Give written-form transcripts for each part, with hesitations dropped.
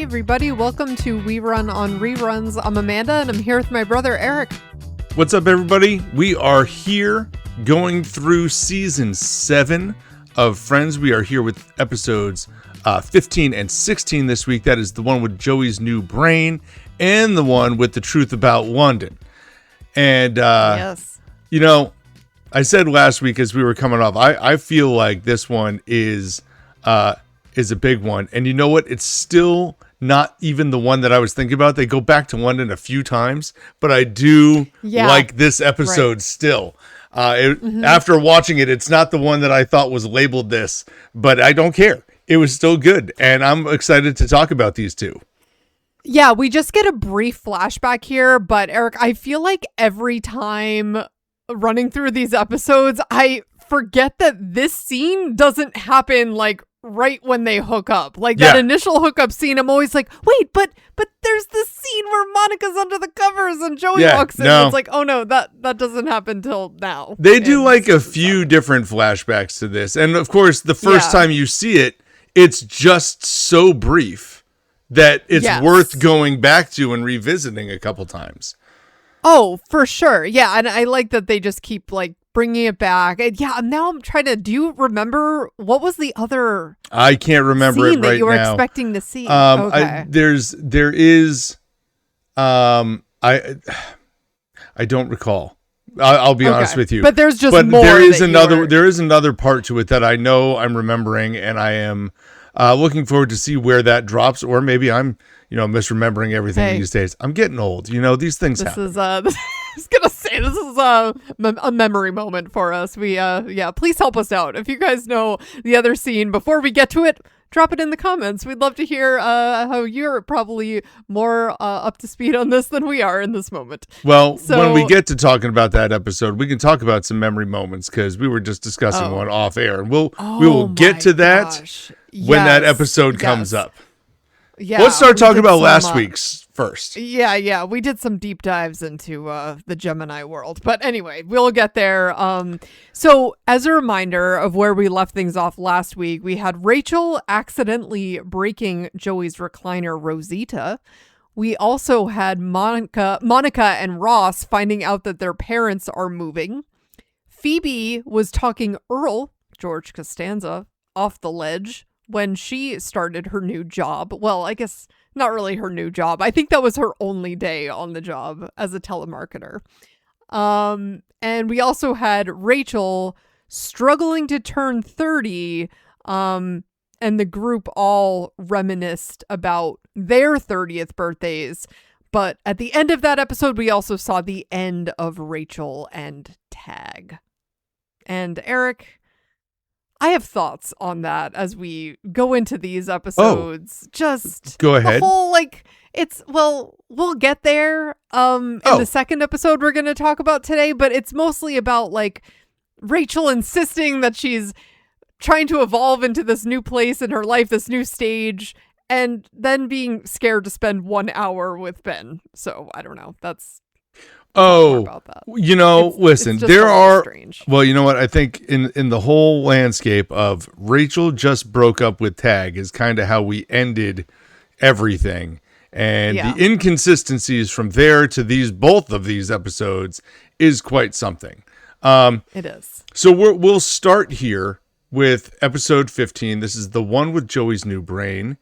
Hey everybody, welcome to We Run on Reruns. I'm Amanda and I'm here with my brother Eric. What's up everybody? We are here going through season 7 of Friends. We are here with episodes 15 and 16 this week. That is the one with Joey's new brain and the one with the truth about London. And, yes. You know, I said last week as we were coming off, I feel like this one is a big one. And you know what? It's still not even the one that I was thinking about. They go back to London a few times, but I do like this episode still. After watching it, it's not the one that I thought was labeled this, but I don't care. It was still good, and I'm excited to talk about these two. Yeah, we just get a brief flashback here, but Eric, I feel like every time running through these episodes, I forget that this scene doesn't happen like right when they hook up. Like that initial hookup scene, I'm always like, wait, but there's this scene where Monica's under the covers and Joey walks in. And it's like, oh no, that doesn't happen till now. They do like a few different flashbacks to this. And of course, the first time you see it, it's just so brief that it's worth going back to and revisiting a couple times. Oh, for sure. Yeah. And I like that they just keep like bringing it back. And now I'm trying to, do you remember what was the other I can't remember scene it right that you were now. Expecting to see? Okay. I don't recall. I'll be honest with you. But there's just more. There is another part to it that I know I'm remembering, and I am looking forward to see where that drops, or maybe I'm misremembering everything these days. I'm getting old. These things happen. I was gonna say this is a memory moment for us. We please help us out if you guys know the other scene before we get to it. Drop it in the comments. We'd love to hear how you're probably more up to speed on this than we are in this moment. Well, when we get to talking about that episode, we can talk about some memory moments because we were just discussing one off air, and we will get to that when that episode comes up. Yeah, let's start talking about last week's first. Yeah, we did some deep dives into the Gemini world, but anyway, we'll get there. So as a reminder of where we left things off last week, we had Rachel accidentally breaking Joey's recliner Rosita. We also had Monica and Ross finding out that their parents are moving. Phoebe was talking Earl, George Costanza, off the ledge when she started her new job. Well, I guess not really her new job. I think that was her only day on the job as a telemarketer. And we also had Rachel struggling to turn 30, and the group all reminisced about their 30th birthdays. But at the end of that episode, we also saw the end of Rachel and Tag. And Eric, I have thoughts on that as we go into these episodes. Just go ahead. The whole, we'll get there in the second episode we're going to talk about today, but it's mostly about like Rachel insisting that she's trying to evolve into this new place in her life, this new stage, and then being scared to spend 1 hour with Ben. So I don't know. That's about that. Listen, it's there are strange. Well, you know what? I think in the whole landscape of Rachel just broke up with Tag is kind of how we ended everything. And the inconsistencies from there to both of these episodes is quite something. It is. So we'll start here with episode 15. This is the one with Joey's new brain.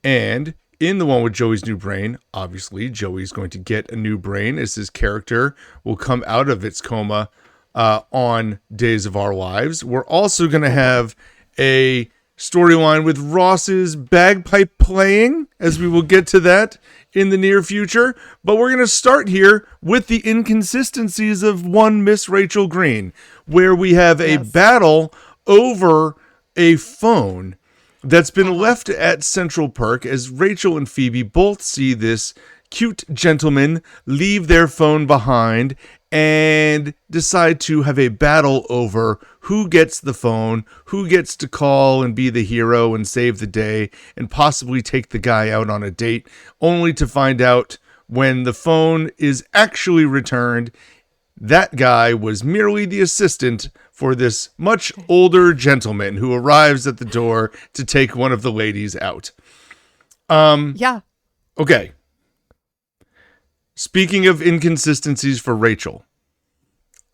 And in the one with Joey's new brain, obviously, Joey's going to get a new brain as his character will come out of its coma on Days of Our Lives. We're also going to have a storyline with Ross's bagpipe playing, as we will get to that in the near future. But we're going to start here with the inconsistencies of one Miss Rachel Green, where we have a battle over a phone that's been left at Central Perk as Rachel and Phoebe both see this cute gentleman leave their phone behind and decide to have a battle over who gets the phone, who gets to call and be the hero and save the day and possibly take the guy out on a date, only to find out when the phone is actually returned, that guy was merely the assistant for this much older gentleman who arrives at the door to take one of the ladies out. Okay. Speaking of inconsistencies for Rachel,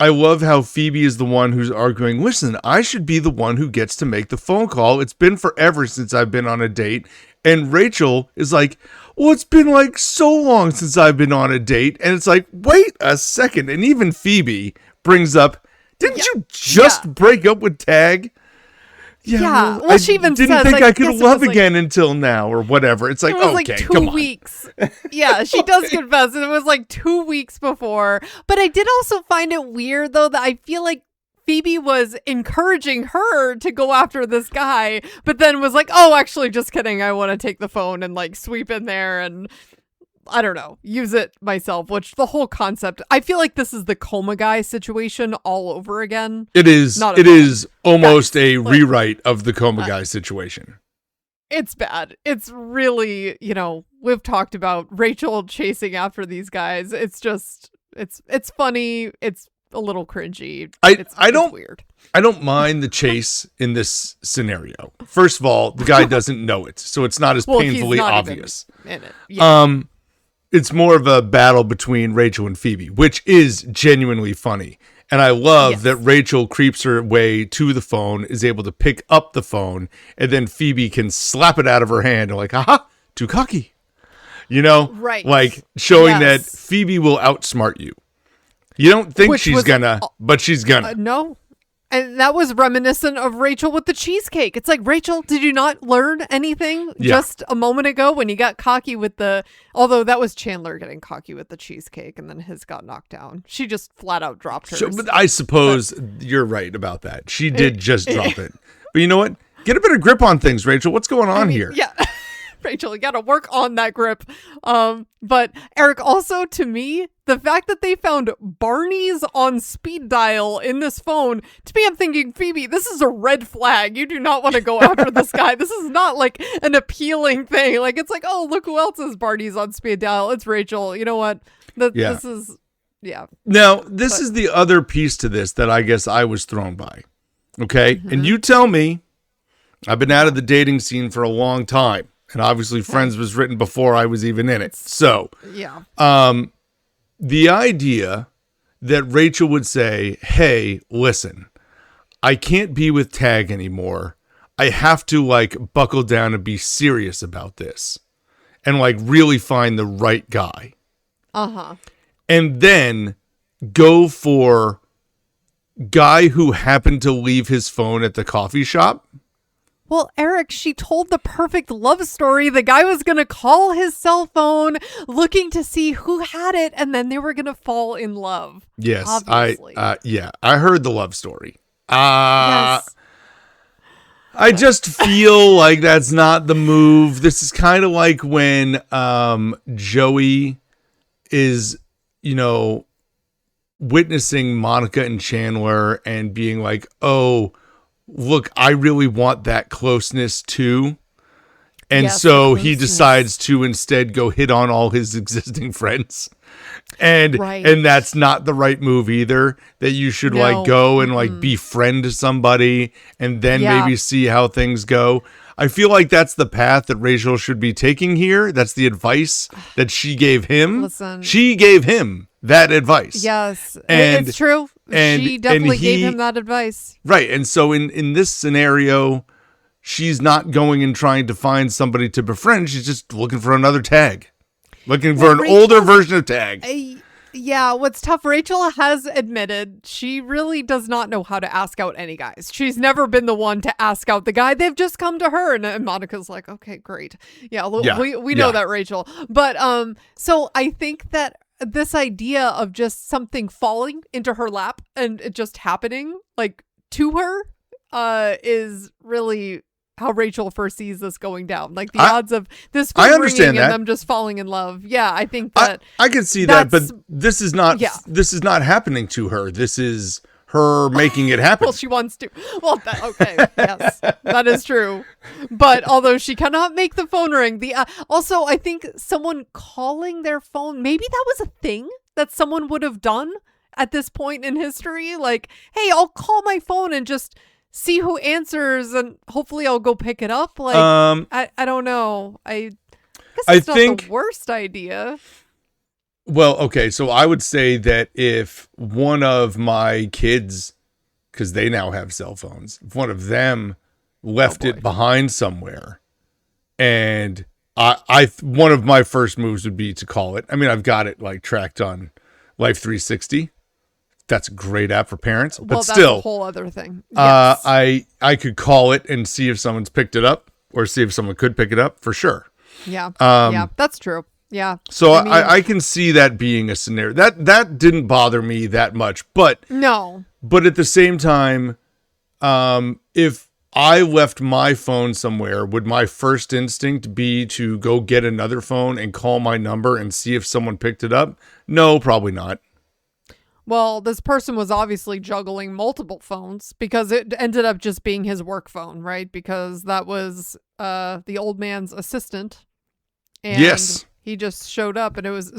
I love how Phoebe is the one who's arguing, listen, I should be the one who gets to make the phone call. It's been forever since I've been on a date. And Rachel is like, well, it's been like so long since I've been on a date. And it's like, wait a second. And even Phoebe brings up, didn't you just break up with Tag? Yeah. Well, she even didn't says, think like, I could love like, again until now or whatever. It's like, it was okay, like 2 come on. weeks. Yeah, she does confess. It was like 2 weeks before. But I did also find it weird, though, that I feel like Phoebe was encouraging her to go after this guy, but then was like, oh, actually, just kidding. I want to take the phone and like sweep in there and, I don't know, use it myself, which the whole concept, I feel like this is the coma guy situation all over again. It is. It is almost a rewrite of the coma guy situation. It's bad. It's really, we've talked about Rachel chasing after these guys. It's just, it's funny. It's a little cringy. It's weird. I don't mind the chase in this scenario. First of all, the guy doesn't know it, so it's not as painfully obvious. In it. Yeah. It's more of a battle between Rachel and Phoebe, which is genuinely funny. And I love that Rachel creeps her way to the phone, is able to pick up the phone, and then Phoebe can slap it out of her hand and like, aha, too cocky. Right. Like showing that Phoebe will outsmart you. You don't think she's gonna, but she's gonna. No. And that was reminiscent of Rachel with the cheesecake. It's like, Rachel, did you not learn anything just a moment ago when you got cocky with although that was Chandler getting cocky with the cheesecake and then his got knocked down. She just flat out dropped hers. But I suppose you're right about that. She did just drop it. But you know what? Get a bit of grip on things, Rachel. What's going on here? Yeah. Rachel, you got to work on that grip. But Eric, also to me, the fact that they found Barney's on speed dial in this phone, to me, I'm thinking, Phoebe, this is a red flag. You do not want to go after this guy. This is not like an appealing thing. Like, it's like, oh, look who else is Barney's on speed dial. It's Rachel. You know what? This is, Now, this is the other piece to this that I guess I was thrown by. Okay? Mm-hmm. And you tell me, I've been out of the dating scene for a long time. And obviously Friends was written before I was even in it. So, the idea that Rachel would say, hey, listen, I can't be with Tag anymore. I have to buckle down and be serious about this and really find the right guy. Uh-huh. And then go for guy who happened to leave his phone at the coffee shop. Well, Eric, she told the perfect love story. The guy was going to call his cell phone looking to see who had it, and then they were going to fall in love. Yes, obviously. I heard the love story. Yes. I just feel like that's not the move. This is kind of like when Joey is, witnessing Monica and Chandler and being like, oh, look, I really want that closeness too. And so he decides to instead go hit on all his existing friends. And that's not the right move either, that you should go and befriend somebody and then maybe see how things go. I feel like that's the path that Rachel should be taking here. That's the advice that she gave him. Listen. She gave him that advice. Yes, and it's true. She definitely gave him that advice. Right. And so in this scenario, she's not going and trying to find somebody to befriend. She's just looking for another Tag. Looking for an older version of Tag. What's tough, Rachel has admitted she really does not know how to ask out any guys. She's never been the one to ask out the guy. They've just come to her. And Monica's like, okay, great. We know that, Rachel. But so I think that this idea of just something falling into her lap and it just happening to her is really how Rachel foresees this going down. The odds of this phone ringing and them just falling in love. Yeah, I think that I can see that, but this is not happening to her. This is her making it happen. Well, she wants to. Well, okay, yes, that is true. But although she cannot make the phone ring, also I think someone calling their phone, maybe that was a thing that someone would have done at this point in history. Hey, I'll call my phone and just see who answers, and hopefully I'll go pick it up. I don't know. guess I it's not think the worst idea. Well, okay, so I would say that if one of my kids, because they now have cell phones, if one of them left it behind somewhere, and one of my first moves would be to call it. I mean, I've got it like tracked on Life 360. That's a great app for parents, but that's still a whole other thing. Yes. I could call it and see if someone's picked it up, or see if someone could pick it up for sure. Yeah, yeah, that's true. Yeah. So I can see that being a scenario that didn't bother me that much, but no. But at the same time, if I left my phone somewhere, would my first instinct be to go get another phone and call my number and see if someone picked it up? No, probably not. Well, this person was obviously juggling multiple phones because it ended up just being his work phone, right? Because that was the old man's assistant. And yes. He just showed up, and it was,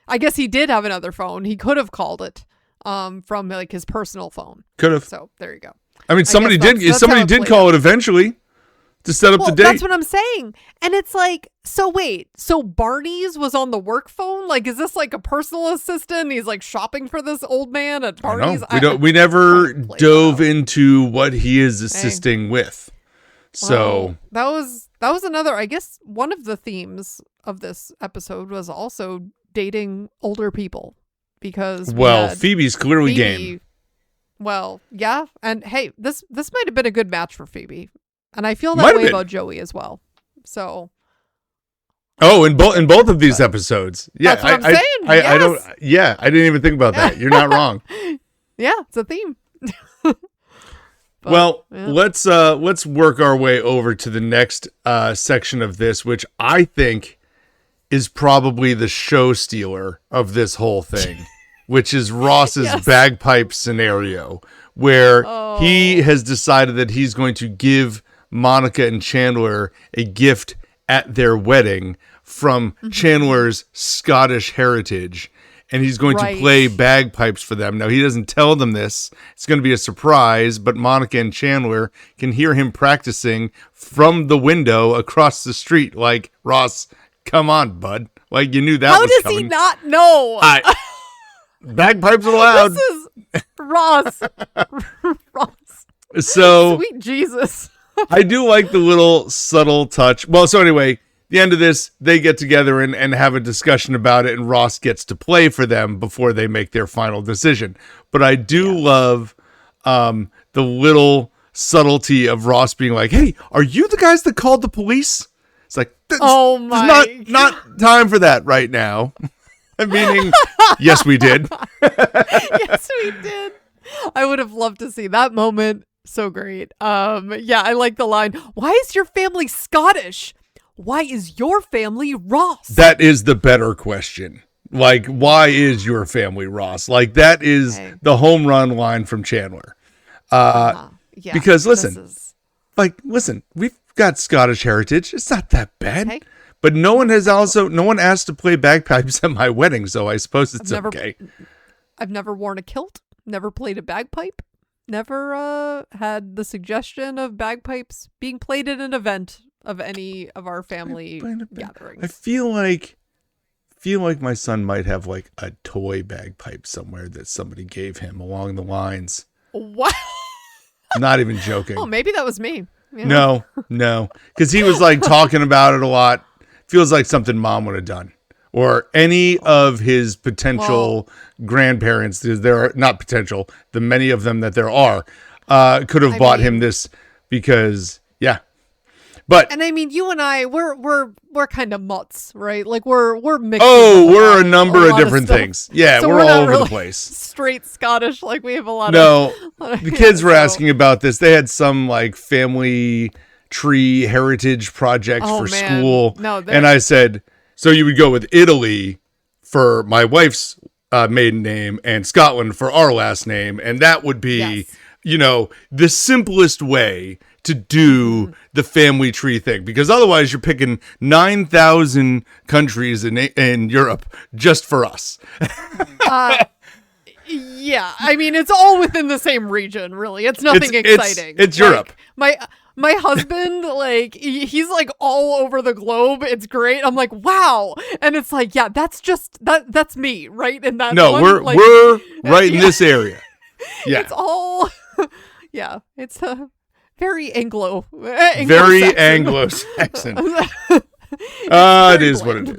I guess he did have another phone. He could have called it from like his personal phone. Could have. So there you go. I mean, somebody did call it eventually to set up the date. That's what I'm saying. And it's like, so wait, so Barney's was on the work phone? Like, is this like a personal assistant? He's like shopping for this old man at Barney's? We never dove into what he is assisting with. So that was another, I guess one of the themes of this episode was also dating older people, because Phoebe's clearly game. Well, yeah, and hey, this might have been a good match for Phoebe, and I feel that way about Joey as well. So, in both of these episodes, yeah, that's what I'm saying. I don't. Yeah, I didn't even think about that. You're not wrong. Yeah, it's a theme. But, let's work our way over to the next section of this, which I think is probably the show stealer of this whole thing, which is Ross's bagpipe scenario, where he has decided that he's going to give Monica and Chandler a gift at their wedding from Chandler's Scottish heritage. And he's going to play bagpipes for them. Now, he doesn't tell them this. It's going to be a surprise, but Monica and Chandler can hear him practicing from the window across the street. Like, Ross, come on, bud. Like, you knew that was coming. How does he not know? Bagpipes are loud. This is Ross. Ross. So, sweet Jesus. I do like the little subtle touch. Well, so anyway, the end of this, they get together and have a discussion about it, and Ross gets to play for them before they make their final decision. But I do love the little subtlety of Ross being like, "Hey, are you the guys that called the police?" It's like, not time for that right now. Meaning, yes, we did. Yes, we did. I would have loved to see that moment. So great. Yeah, I like the line. Why is your family Scottish? Why is your family Ross? That is the better question. Like, why is your family Ross? Like, that is the home run line from Chandler. Yeah, because listen, we've got Scottish heritage. It's not that bad. Okay. But no one asked to play bagpipes at my wedding, so I suppose it's okay. I've never worn a kilt, never played a bagpipe, never had the suggestion of bagpipes being played at an event of any of our family gatherings. I feel like my son might have like a toy bagpipe somewhere that somebody gave him along the lines. What? Not even joking. Oh, maybe that was me. No, because he was like talking about it a lot. Feels like something Mom would have done, or any of his potential grandparents. There are not potential. The many of them that there are could have bought him this because But and I mean, you and I, we're kind of mutts, right? Like we're mixed. Oh, we're a number of different things. Yeah, so we're all over the place. Straight Scottish, like we have a lot. The kids were asking about this. They had some like family tree heritage project for school, and I said, so you would go with Italy for my wife's maiden name and Scotland for our last name, and that would be, the simplest way to do the family tree thing, because otherwise you're picking 9,000 countries in Europe just for us. Yeah, I mean, it's all within the same region, really. It's nothing exciting. It's Europe. My husband, like, he's like all over the globe. It's great. I'm like, wow. And it's like, yeah, that's me, right? And that No, one, we're like, right in this area. Yeah. It's all, yeah, it's a very Very Anglo-Saxon. It is what it is.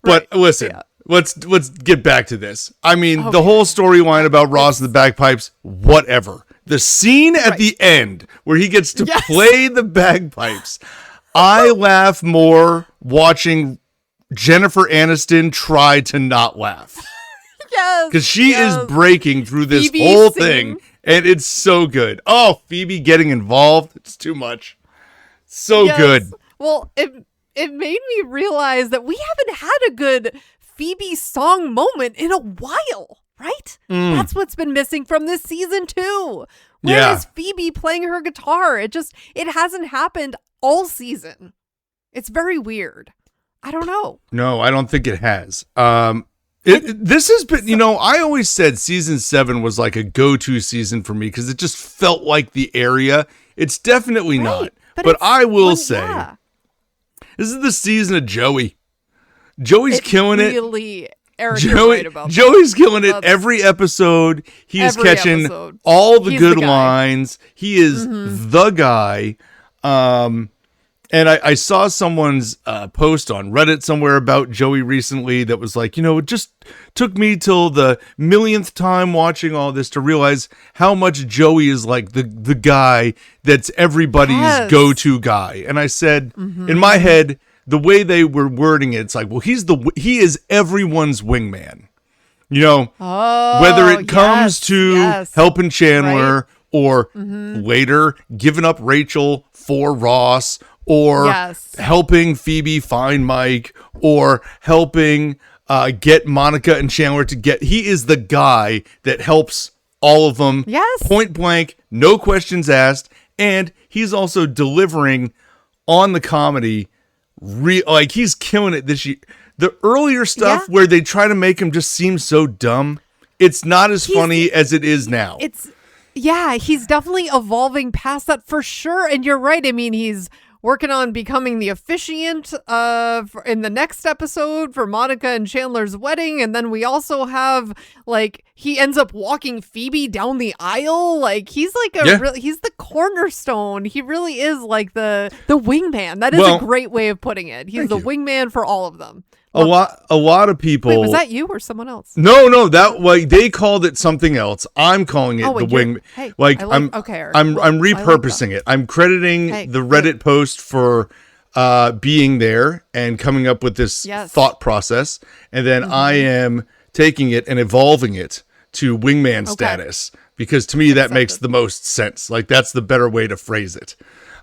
But listen, yeah. let's get back to this. I mean, the whole storyline about Ross and the bagpipes, whatever. The scene at the end where he gets to play the bagpipes, I laugh more watching Jennifer Aniston try to not laugh. Yes. Because she is breaking through this Phoebe whole singing. thing, and it's so good. Oh, Phoebe getting involved. It's too much. So good. Well, it made me realize that we haven't had a good Phoebe song moment in a while, right? That's what's been missing from this season too. Where is Phoebe playing her guitar? It hasn't happened all season. It's very weird. I don't know. No, I don't think it has. This has been, I always said season 7 was like a go-to season for me because it just felt like the area. It's definitely not. But I will say, this is the season of Joey. Joey's killing it. Eric, you're right about that. Joey's killing it every episode. He is catching all the good lines. He is the guy. And I saw someone's post on Reddit somewhere about Joey recently that was like, it just took me till the millionth time watching all this to realize how much Joey is like the guy that's everybody's go-to guy. And I said, in my head, the way they were wording it, it's like, well, he is everyone's wingman. Whether it comes to helping Chandler or later giving up Rachel for Ross, or helping Phoebe find Mike, or helping get Monica and Chandler he is the guy that helps all of them. Point blank, no questions asked. And he's also delivering on the comedy. He's killing it this year. The earlier stuff where they try to make him just seem so dumb, it's not as funny as it is now. He's definitely evolving past that for sure. And you're right. I mean, he's working on becoming the officiant in the next episode for Monica and Chandler's wedding. And then we also have, he ends up walking Phoebe down the aisle. He's he's the cornerstone. He really is like the wingman. That is a great way of putting it. He's the wingman for all of them. A lot of people. Wait, was that you or someone else? No, that they called it something else. I'm calling it the wing. Hey, I'm repurposing it. I'm crediting the Reddit post for being there and coming up with this thought process, and then I am taking it and evolving it to wingman status because to me that makes the most sense. That's the better way to phrase it.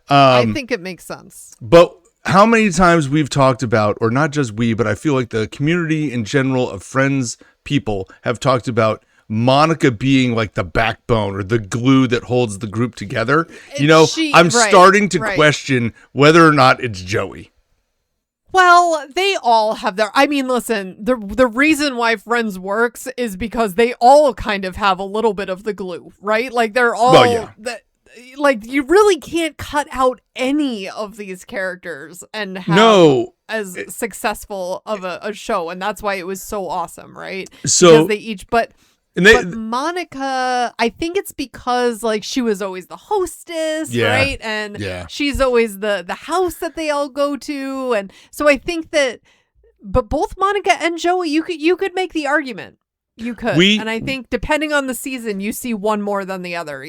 I think it makes sense. But how many times we've talked about, or not just we, but I feel like the community in general of friends, people have talked about Monica being like the backbone or the glue that holds the group together. I'm starting to question whether or not it's Joey. Well, they all have listen, the reason why Friends works is because they all kind of have a little bit of the glue, right? They're all... you really can't cut out any of these characters and have as successful of a show, and that's why it was so awesome, right? So because they each, but Monica, I think it's because she was always the hostess, right? And she's always the house that they all go to, and so I think that. But both Monica and Joey, you could make the argument. You could. And I think depending on the season, you see one more than the other,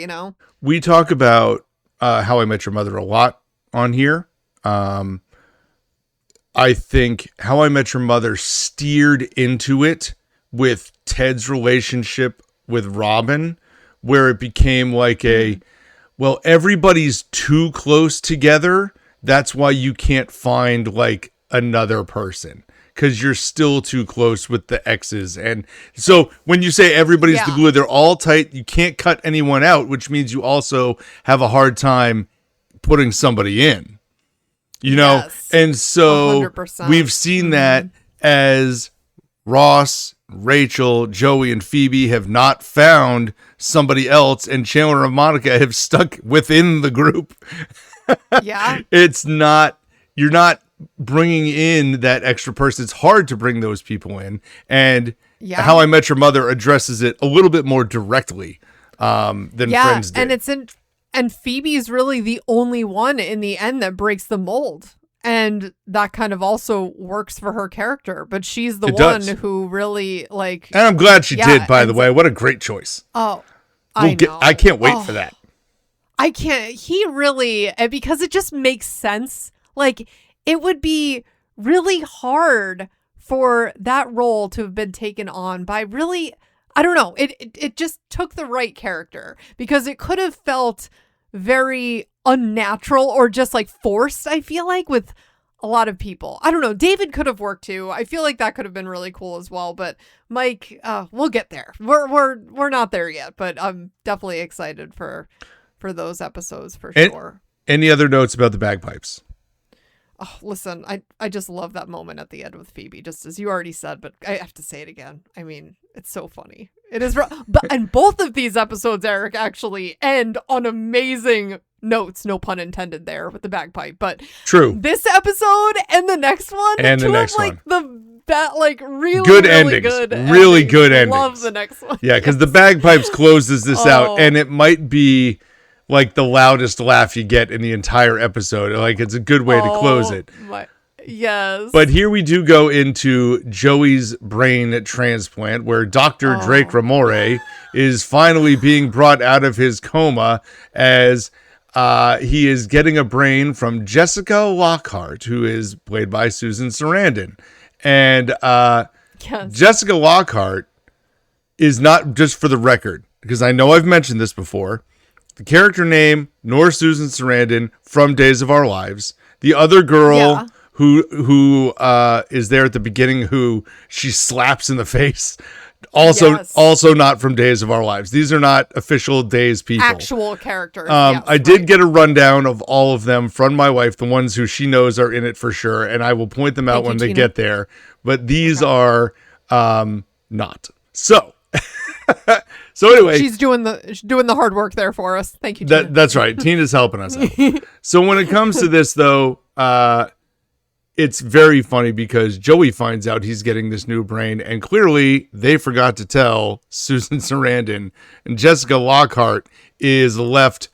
We talk about How I Met Your Mother a lot on here. I think How I Met Your Mother steered into it with Ted's relationship with Robin, where it became like everybody's too close together. That's why you can't find another person. Because you're still too close with the exes. And so when you say everybody's the glue, they're all tight. You can't cut anyone out, which means you also have a hard time putting somebody in. And so 100%. We've seen that as Ross, Rachel, Joey, and Phoebe have not found somebody else, and Chandler and Monica have stuck within the group. Yeah. It's not, you're not bringing in that extra person. It's hard to bring those people in. And How I Met Your Mother addresses it a little bit more directly than Friends did. And Phoebe's really the only one in the end that breaks the mold. And that kind of also works for her character. But she's the one who really, like... And I'm glad she did, by the way. What a great choice. Oh, I know. I can't wait for that. I can't. He really... Because it just makes sense. Like, it would be really hard for that role to have been taken on by really... I don't know. It just took the right character, because it could have felt very unnatural or just like forced, I feel like, with a lot of people. I don't know. David could have worked too. I feel like that could have been really cool as well. But Mike, we'll get there. We're not there yet, but I'm definitely excited for those episodes for sure. Any other notes about the bagpipes? Oh, listen, I just love that moment at the end with Phoebe, just as you already said, but I have to say it again. I mean, it's so funny. It is, and both of these episodes, Eric, actually end on amazing notes, no pun intended there with the bagpipe, but true. This episode and the next one, and the next one, really good really endings, good really endings. good endings. Love the next one. Yeah, because the bagpipes closes this out, and it might be like the loudest laugh you get in the entire episode. Like, it's a good way to close it. Yes. But here we do go into Joey's brain transplant, where Dr. Drake Ramoray is finally being brought out of his coma as he is getting a brain from Jessica Lockhart, who is played by Susan Sarandon. And Jessica Lockhart is not, just for the record, because I know I've mentioned this before, the character name, nor Susan Sarandon from Days of Our Lives. The other girl who is there at the beginning, who she slaps in the face, also not from Days of Our Lives. These are not official Days people. Actual characters. I did get a rundown of all of them from my wife, the ones who she knows are in it for sure, and I will point them out when they get there. But these are not. So... So anyway, she's doing the hard work there for us. Thank you, Tina. That's right. Tina's helping us out. So when it comes to this, though, it's very funny because Joey finds out he's getting this new brain, and clearly they forgot to tell Susan Sarandon, and Jessica Lockhart is left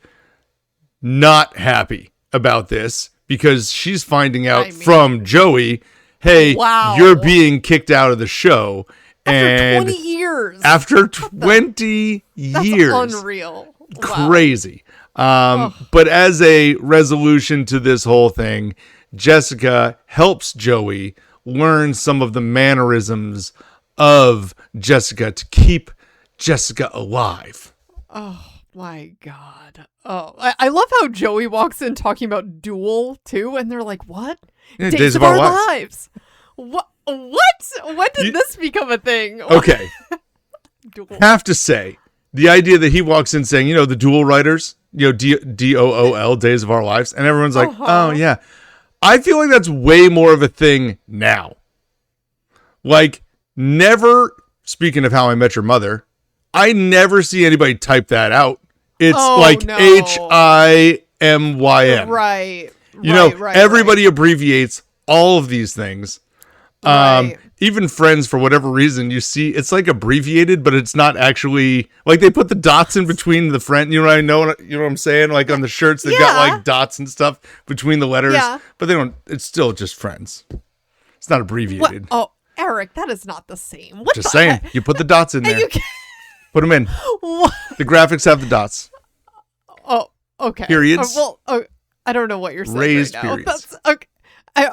not happy about this because she's finding out from Joey, hey, you're being kicked out of the show. After 20 years. After 20 years. That's unreal. Crazy. But as a resolution to this whole thing, Jessica helps Joey learn some of the mannerisms of Jessica to keep Jessica alive. Oh, my God. Oh, I love how Joey walks in talking about Duel, too, and they're like, what? Yeah, Days of Our Lives. What? When did this become a thing? Okay. Have to say, the idea that he walks in saying, the Duel writers, DOOL, Days of Our Lives, and everyone's like, oh, yeah. I feel like that's way more of a thing now. Like, never, speaking of How I Met Your Mother, I never see anybody type that out. It's HIMYM. Right. Everybody abbreviates all of these things. Even Friends, for whatever reason, you see it's like abbreviated, but it's not actually like they put the dots in between the friend. You know what I'm saying? Like on the shirts, they've got like dots and stuff between the letters, but they don't. It's still just Friends. It's not abbreviated. What? Oh, Eric, that is not the same. Just saying, you put the dots in there. Put them in. What? The graphics have the dots. Oh, okay. Periods. I don't know what you're saying. Raised right now. periods. That's okay.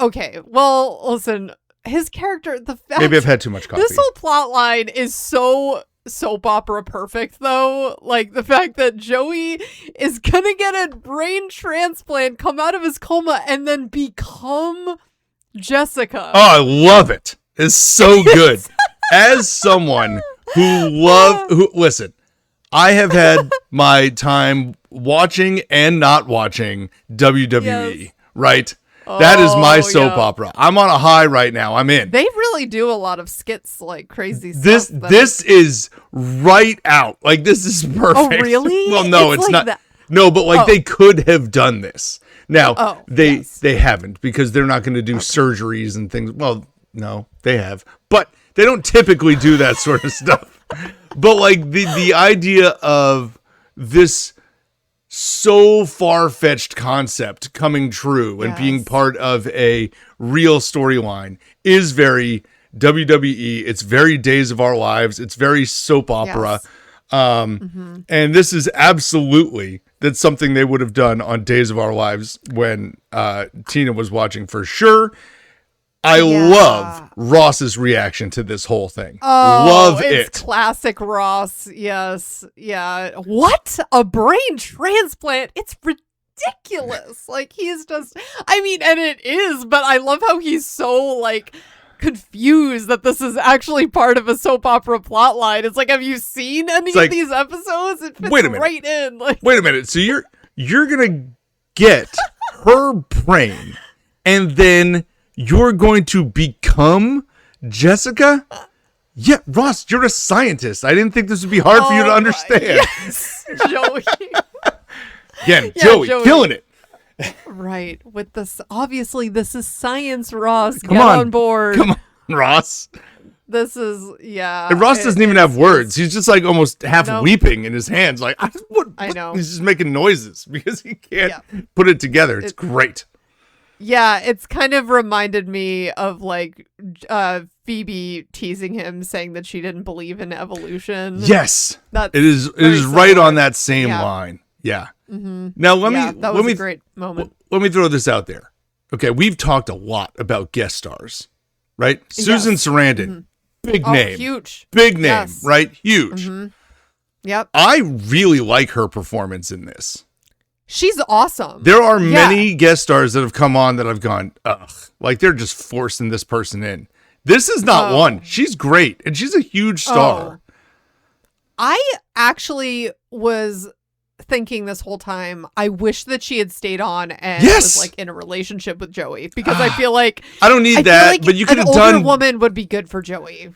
Okay. Well, listen. His character, the fact maybe I've had too much coffee. This whole plot line is so soap opera perfect, though. Like the fact that Joey is gonna get a brain transplant, come out of his coma, and then become Jessica. Oh, I love it. It's so good. As someone who listen, I have had my time watching and not watching WWE, right? That is my soap opera. I'm on a high right now. I'm in. They really do a lot of skits, like crazy stuff. This is right out. Like, this is perfect. Oh, really? Well, no, it's not. That. No, but like they could have done this. Now, they haven't, because they're not going to do surgeries and things. Well, no, they have. But they don't typically do that sort of stuff. But like the idea of this so far-fetched concept coming true and being part of a real storyline is very WWE. It's very Days of Our Lives. It's very soap opera. And this is absolutely, that's something they would have done on Days of Our Lives when Tina was watching, for sure. I love Ross's reaction to this whole thing. Love it's classic Ross. Yes. Yeah. What? A brain transplant? It's ridiculous. Like, he's just, I mean, and it is, but I love how he's so like confused that this is actually part of a soap opera plot line. It's like, have you seen any of these episodes? It fits right in. Like, wait a minute. So you're gonna get her brain, and then you're going to become Jessica? Yeah, Ross, you're a scientist. I didn't think this would be hard for you to understand. Yes, Joey. Again, Joey, killing it. Right. With this, obviously, this is science, Ross. Get on board. Come on, Ross. This is, And Ross doesn't even have words. He's just like almost half weeping in his hands. Like, I know. He's just making noises because he can't put it together. It's great. Yeah, it's kind of reminded me of like Phoebe teasing him, saying that she didn't believe in evolution. Yes, it is right on that same line. Yeah. Now that was a great moment. Let me throw this out there. Okay, we've talked a lot about guest stars, right? Susan Sarandon, big name, huge, big name, right? Huge. Yep. I really like her performance in this. She's awesome. There are many guest stars that have come on that I've gone, ugh, like they're just forcing this person in. This is not one. She's great, and she's a huge star. I actually was thinking this whole time, I wish that she had stayed on and was like in a relationship with Joey, because I feel like I don't need that, like but you could have done. An older woman would be good for Joey.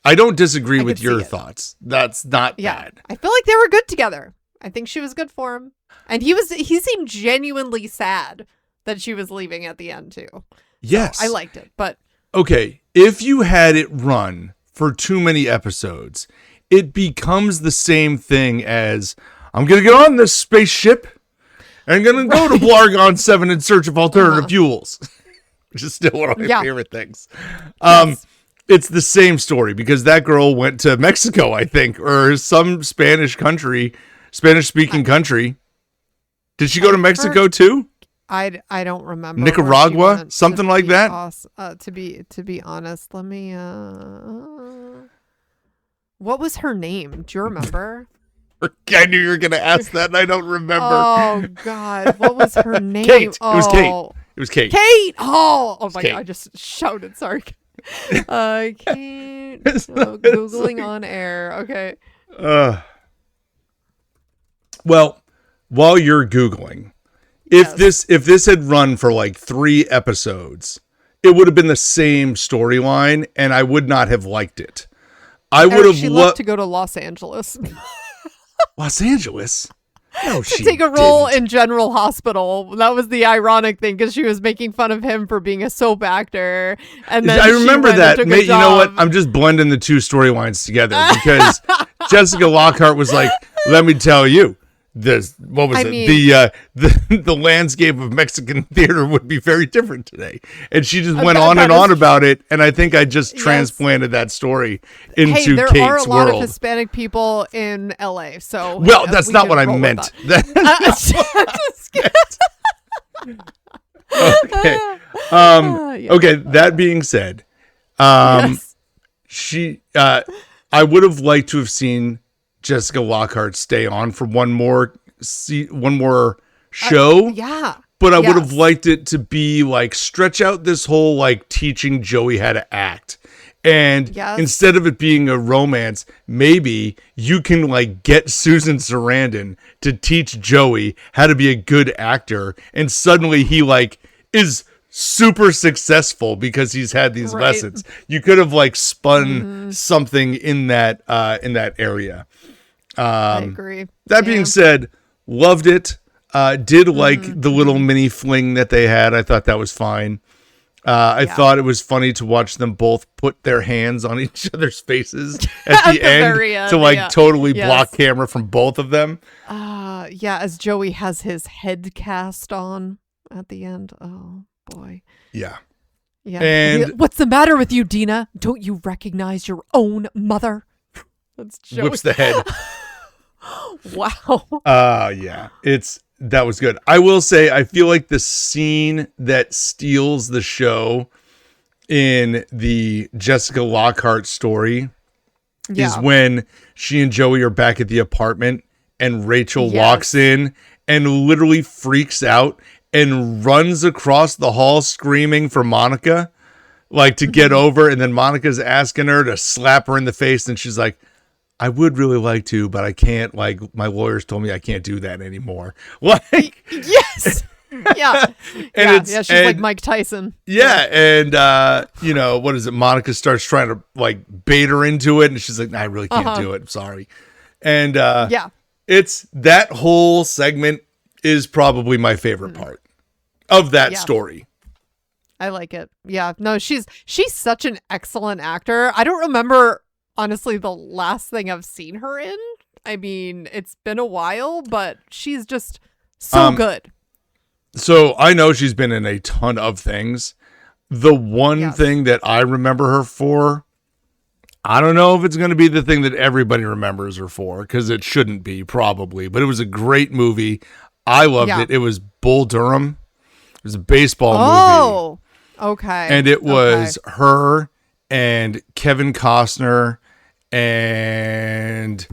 I don't disagree with your thoughts. That's not bad. I feel like they were good together. I think she was good for him. And he seemed genuinely sad that she was leaving at the end too. Yes. So I liked it, but okay, if you had it run for too many episodes, it becomes the same thing as, I'm going to get on this spaceship and I'm going to go to Blargon 7 in search of alternative fuels, which is still one of my favorite things. It's the same story, because that girl went to Mexico, I think, or some Spanish-speaking country. Did she go to Mexico too? I don't remember. Nicaragua, something like that. To be honest, let me. What was her name? Do you remember? I knew you were going to ask that, and I don't remember. Oh God, what was her name? Kate. It was Kate. It was Kate. Kate. Oh my God! I just shouted. Sorry. Kate. Googling on air. Okay. Well, while you're Googling, if this had run for like 3 episodes, it would have been the same storyline, and I would not have liked it. I would have loved to go to Los Angeles. Los Angeles? No, to take a role in General Hospital. That was the ironic thing, because she was making fun of him for being a soap actor. And then I remember that. You know what? I'm just blending the two storylines together, because Jessica Lockhart was like, "Let me tell you, the landscape of Mexican theater would be very different today," and she just went on and on about it, and I think I just transplanted that story into Kate's world. There are a lot of Hispanic people in LA, so that's not what I meant. Okay. Okay, that being said, I would have liked to have seen Jessica Lockhart stay on for one more show. But I would have liked it to be like, stretch out this whole like teaching Joey how to act. And instead of it being a romance, maybe you can like get Susan Sarandon to teach Joey how to be a good actor, and suddenly he like is super successful because he's had these lessons. You could have like spun something in that area. I agree. That being said, loved it. Did like the little mini fling that they had. I thought that was fine. I thought it was funny to watch them both put their hands on each other's faces at the end to like totally block camera from both of them. As Joey has his head cast on at the end. Oh boy. Yeah. Yeah. And what's the matter with you, Dina? Don't you recognize your own mother? That's Joey. Whips the head. Wow. Yeah. That was good. I will say, I feel like the scene that steals the show in the Jessica Lockhart story is when she and Joey are back at the apartment and Rachel walks in and literally freaks out and runs across the hall screaming for Monica, like to get over. And then Monica's asking her to slap her in the face. And she's like, I would really like to, but I can't. Like, my lawyers told me I can't do that anymore. Like, yes. Yeah. She's like Mike Tyson. Yeah. And, what is it? Monica starts trying to like bait her into it. And she's like, nah, I really can't do it. I'm sorry. And, it's that whole segment is probably my favorite part of that story. I like it. Yeah. No, she's such an excellent actor. I don't remember, honestly, the last thing I've seen her in. I mean, it's been a while, but she's just so good. So I know she's been in a ton of things. The one thing that I remember her for, I don't know if it's going to be the thing that everybody remembers her for, because it shouldn't be, probably. But it was a great movie. I loved it. It was Bull Durham. It was a baseball movie. Oh, okay. And it was her and Kevin Costner and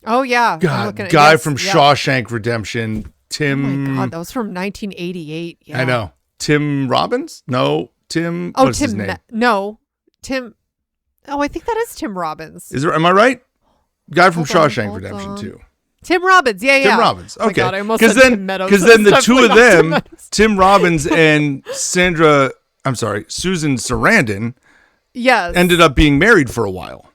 guy from Shawshank Redemption, Tim. Oh my God, that was from 1988. Yeah. I know. Tim Robbins? No, Tim. Oh, what's his name? Tim. Oh, I think that is Tim Robbins. Am I right? Guy from Shawshank Redemption too. Tim Robbins, Tim Robbins. Okay. Oh my God, I almost said Tim Meadows. Because then the two of them, Tim Robbins and Susan Sarandon, ended up being married for a while.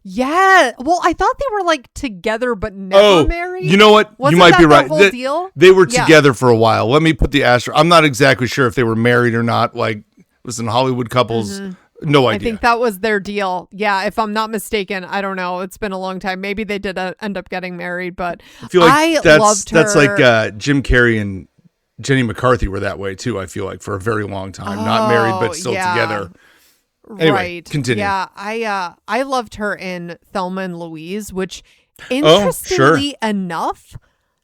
Yeah. Well, I thought they were like together but never married. You know what? Wasn't you might be right. Whole deal? They were together for a while. Let me put the asterisk. I'm not exactly sure if they were married or not. Like, listen, Hollywood couples. No idea. I think that was their deal. Yeah, if I'm not mistaken. I don't know. It's been a long time. Maybe they did end up getting married, but I feel like loved her. That's like Jim Carrey and Jenny McCarthy were that way too, I feel like, for a very long time. Not married, but still together. Anyway, continue. Yeah, I loved her in Thelma and Louise, which interestingly enough,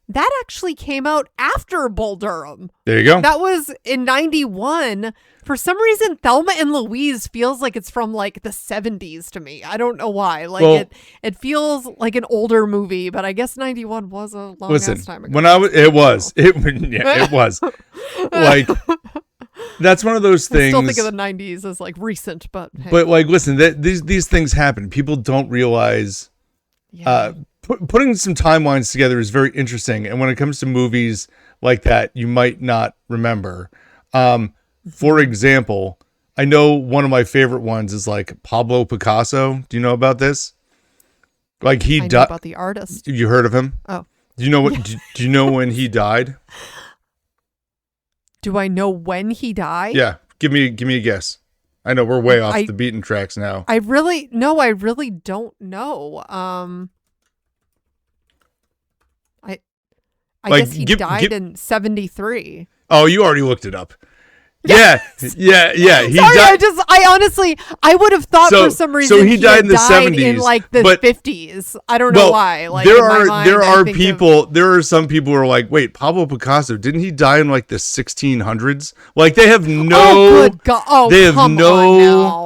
that actually came out after Bull Durham. There you go. That was in 91. For some reason, Thelma and Louise feels like it's from like the 70s to me. I don't know why. Like it feels like an older movie, but I guess 91 was a long ass time ago. When it was. Like, that's one of those things. I still think of the 90s as like recent, but hey. But like, listen, these things happen. People don't realize. Putting some timelines together is very interesting, and when it comes to movies like that, you might not remember. For example, I know one of my favorite ones is like Pablo Picasso. Do you know about this? Like I know about the artist. You heard of him? Oh, do you know what? Do you know when he died? Do I know when he died? Yeah, give me a guess. I know we're way off the beaten tracks now. I really don't know. I guess he died in 73. Oh, you already looked it up. Yeah. He Sorry, died. I would have thought for some reason so he died in the 70s, in like the 50s. I don't know why. Like, there are some people who are like, wait, Pablo Picasso, didn't he die in like the 1600s? Like, they have no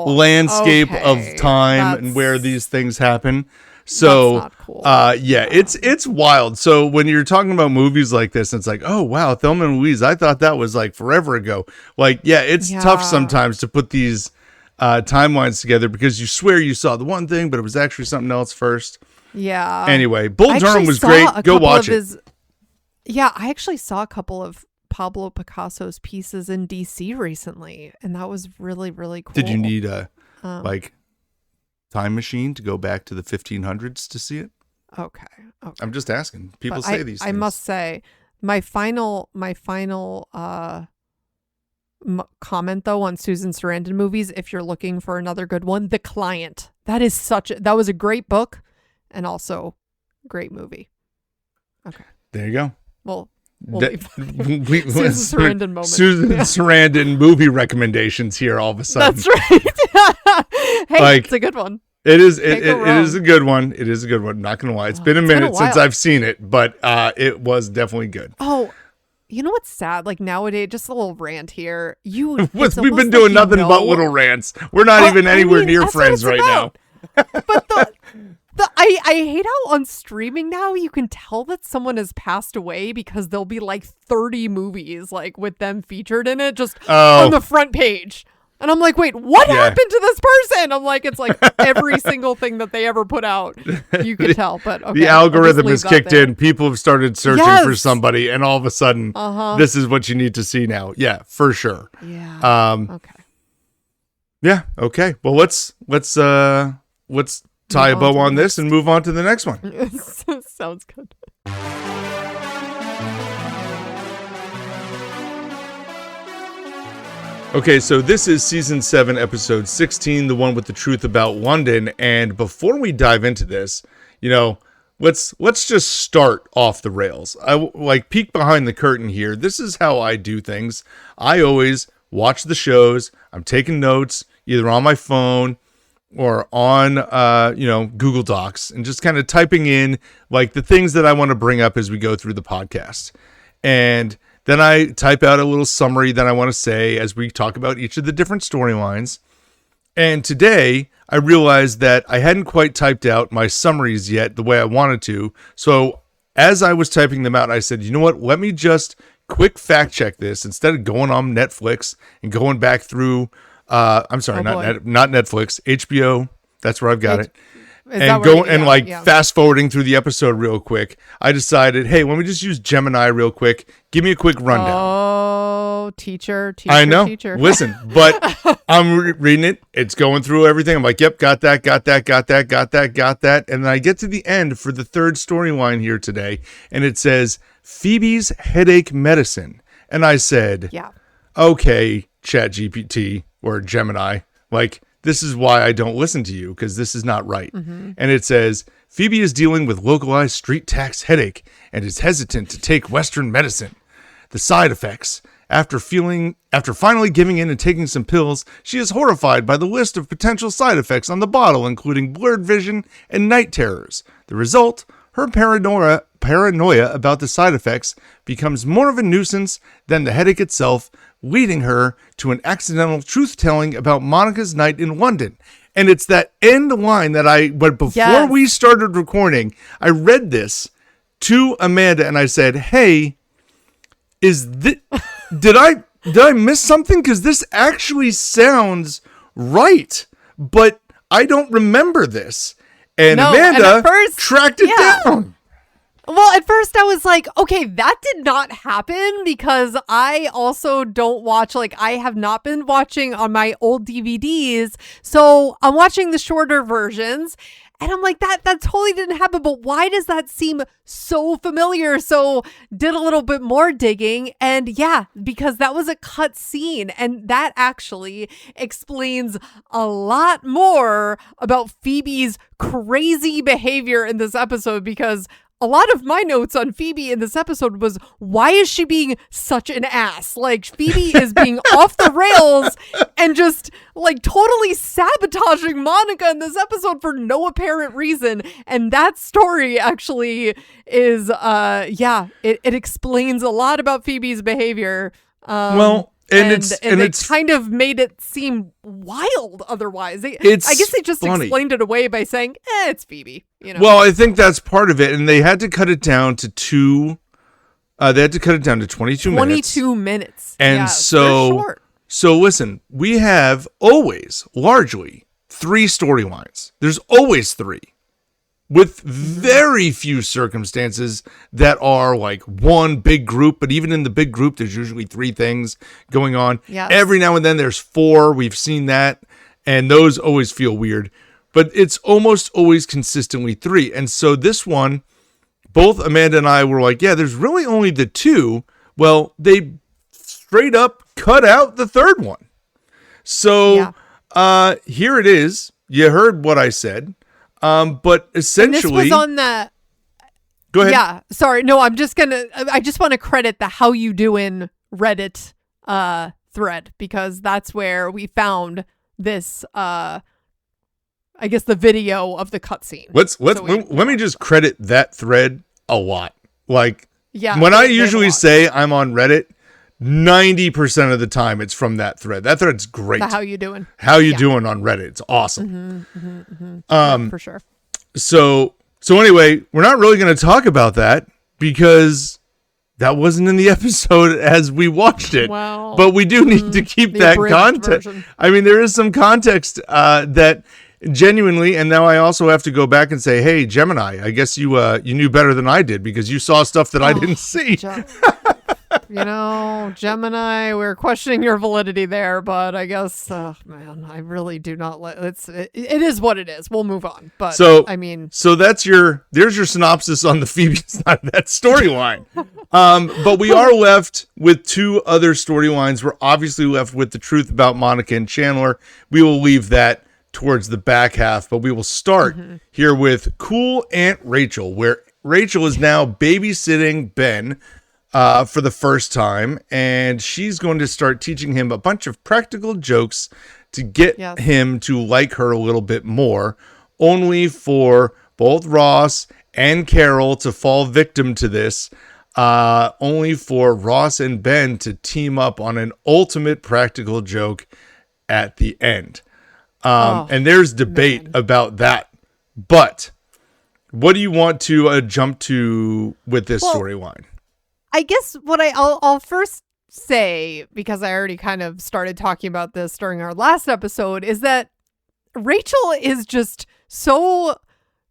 landscape of time and where these things happen. So, that's not cool. It's wild. So when you're talking about movies like this, it's like, oh wow, Thelma and Louise, I thought that was like forever ago. Like, it's tough sometimes to put these timelines together because you swear you saw the one thing, but it was actually something else first. Yeah. Anyway, Bull Durham was great. Go watch it. I actually saw a couple of Pablo Picasso's pieces in DC recently, and that was really, really cool. Did you need a time machine to go back to the 1500s to see it? Okay. I'm just asking. People say these things. I must say, My final comment though on Susan Sarandon movies, if you're looking for another good one, The Client. That was a great book and also great movie. Okay. There you go. We'll Susan Sarandon moment. Susan Sarandon movie recommendations here all of a sudden. That's right. Hey, it's a good one. It is. It is a good one. It is a good one. Not gonna lie. It's been a minute since I've seen it, but it was definitely good. Oh, you know what's sad? Like nowadays, just a little rant here. We've been doing nothing but little rants. We're not even anywhere near friends right now. But I hate how on streaming now you can tell that someone has passed away because there'll be like 30 movies like with them featured in it just on the front page. And I'm like, wait, what happened to this person? I'm like, it's like every single thing that they ever put out. You can tell, but okay. The algorithm has kicked in. People have started searching for somebody, and all of a sudden, this is what you need to see now. Yeah, for sure. Yeah. Okay. Yeah. Okay. Well, let's tie a bow on this and move on to the next one. Sounds good. Okay, so this is season 7, episode 16, the one with the truth about London. And before we dive into this, let's just start off the rails. I peek behind the curtain here. This is how I do things. I always watch the shows. I'm taking notes either on my phone or on Google Docs and just kind of typing in like the things that I want to bring up as we go through the podcast. And then I type out a little summary that I want to say as we talk about each of the different storylines. And today, I realized that I hadn't quite typed out my summaries yet the way I wanted to. So as I was typing them out, I said, you know what? Let me just quick fact check this instead of going on Netflix and going back through. Not Netflix, HBO. That's where I've got it. Fast forwarding through the episode real quick, I decided, hey, let me just use Gemini real quick. Give me a quick rundown. Oh, teacher. I know. Teacher. Listen, but I'm reading it. It's going through everything. I'm like, yep, got that. And then I get to the end for the third storyline here today, and it says Phoebe's headache medicine. And I said, okay, ChatGPT or Gemini, this is why I don't listen to you, because this is not right. Mm-hmm. And it says, Phoebe is dealing with localized street tax headache and is hesitant to take Western medicine. The side effects. After finally giving in and taking some pills, she is horrified by the list of potential side effects on the bottle, including blurred vision and night terrors. The result, her paranoia about the side effects becomes more of a nuisance than the headache itself, leading her to an accidental truth-telling about Monica's night in London. And it's that end line that before we started recording, I read this to Amanda and I said, hey, did I miss something? Because this actually sounds right, but I don't remember this. And Amanda tracked it down. Well, at first I was like, okay, that did not happen because I also don't watch, I have not been watching on my old DVDs. So I'm watching the shorter versions and I'm like, that totally didn't happen. But why does that seem so familiar? So did a little bit more digging and because that was a cut scene and that actually explains a lot more about Phoebe's crazy behavior in this episode, because a lot of my notes on Phoebe in this episode was, why is she being such an ass? Phoebe is being off the rails and just totally sabotaging Monica in this episode for no apparent reason. And that story actually is, it explains a lot about Phoebe's behavior. It kind of made it seem wild otherwise. I guess they just explained it away by saying, it's Phoebe. Well, I think that's part of it. And they had to cut it down to 22 minutes. 22 minutes. And so listen, we have always largely 3 storylines. There's always 3. With very few circumstances that are one big group, but even in the big group, there's usually 3 things going on. Yes. Every now and then there's 4. We've seen that, and those always feel weird. But it's almost always consistently 3. And so this one, both Amanda and I were like, yeah, there's really only the two. Well, they straight up cut out the third one. So here it is. You heard what I said. But essentially, and this was on the. Go ahead. Yeah, sorry. No, I just want to credit the How You Doing Reddit thread, because that's where we found this. I guess the video of the cutscene. Let me just credit that thread a lot. Like, yeah, when I usually say I'm on Reddit, 90% of the time it's from that thread. That thread's great. The How You Doing? How you doing on Reddit? It's awesome. Yeah, for sure. So anyway, we're not really going to talk about that because that wasn't in the episode as we watched it. Well, but we do need to keep that context. I mean, there is some context that genuinely, and now I also have to go back and say, hey, Gemini, I guess you knew better than I did because you saw stuff that I didn't see. Gemini, we're questioning your validity there, but I guess, man, I really do not it is what it is. We'll move on. But so there's your synopsis on the Phoebe side of that storyline. But we are left with two other storylines. We're obviously left with the truth about Monica and Chandler. We will leave that towards the back half, but we will start here with cool Aunt Rachel, where Rachel is now babysitting Ben for the first time, and she's going to start teaching him a bunch of practical jokes to get him to like her a little bit more, only for both Ross and Carol to fall victim to this, only for Ross and Ben to team up on an ultimate practical joke at the end. And there's debate about that, but what do you want to jump to with this storyline? I guess what I'll first say, because I already kind of started talking about this during our last episode, is that Rachel is just so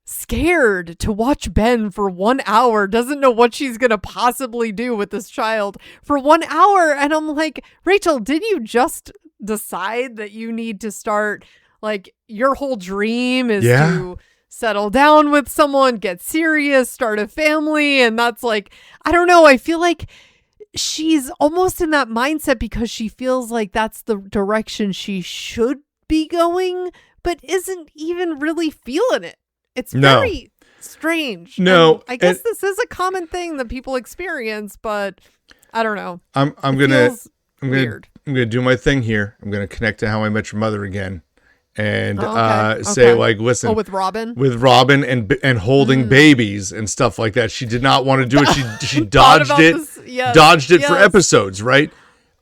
scared to watch Ben for 1 hour, doesn't know what she's going to possibly do with this child for 1 hour. And I'm like, Rachel, did you just decide that you need to start, like, your whole dream is to settle down with someone, get serious, start a family? And that's like, I don't know. I feel like she's almost in that mindset because she feels like that's the direction she should be going, but isn't even really feeling it. It's very strange. No, and I guess this is a common thing that people experience, but I don't know. I'm gonna do my thing here. I'm gonna connect to How I Met Your Mother again. And say, like, listen, with Robin and holding babies and stuff like that. She did not want to do it. She dodged it, dodged it for episodes, right?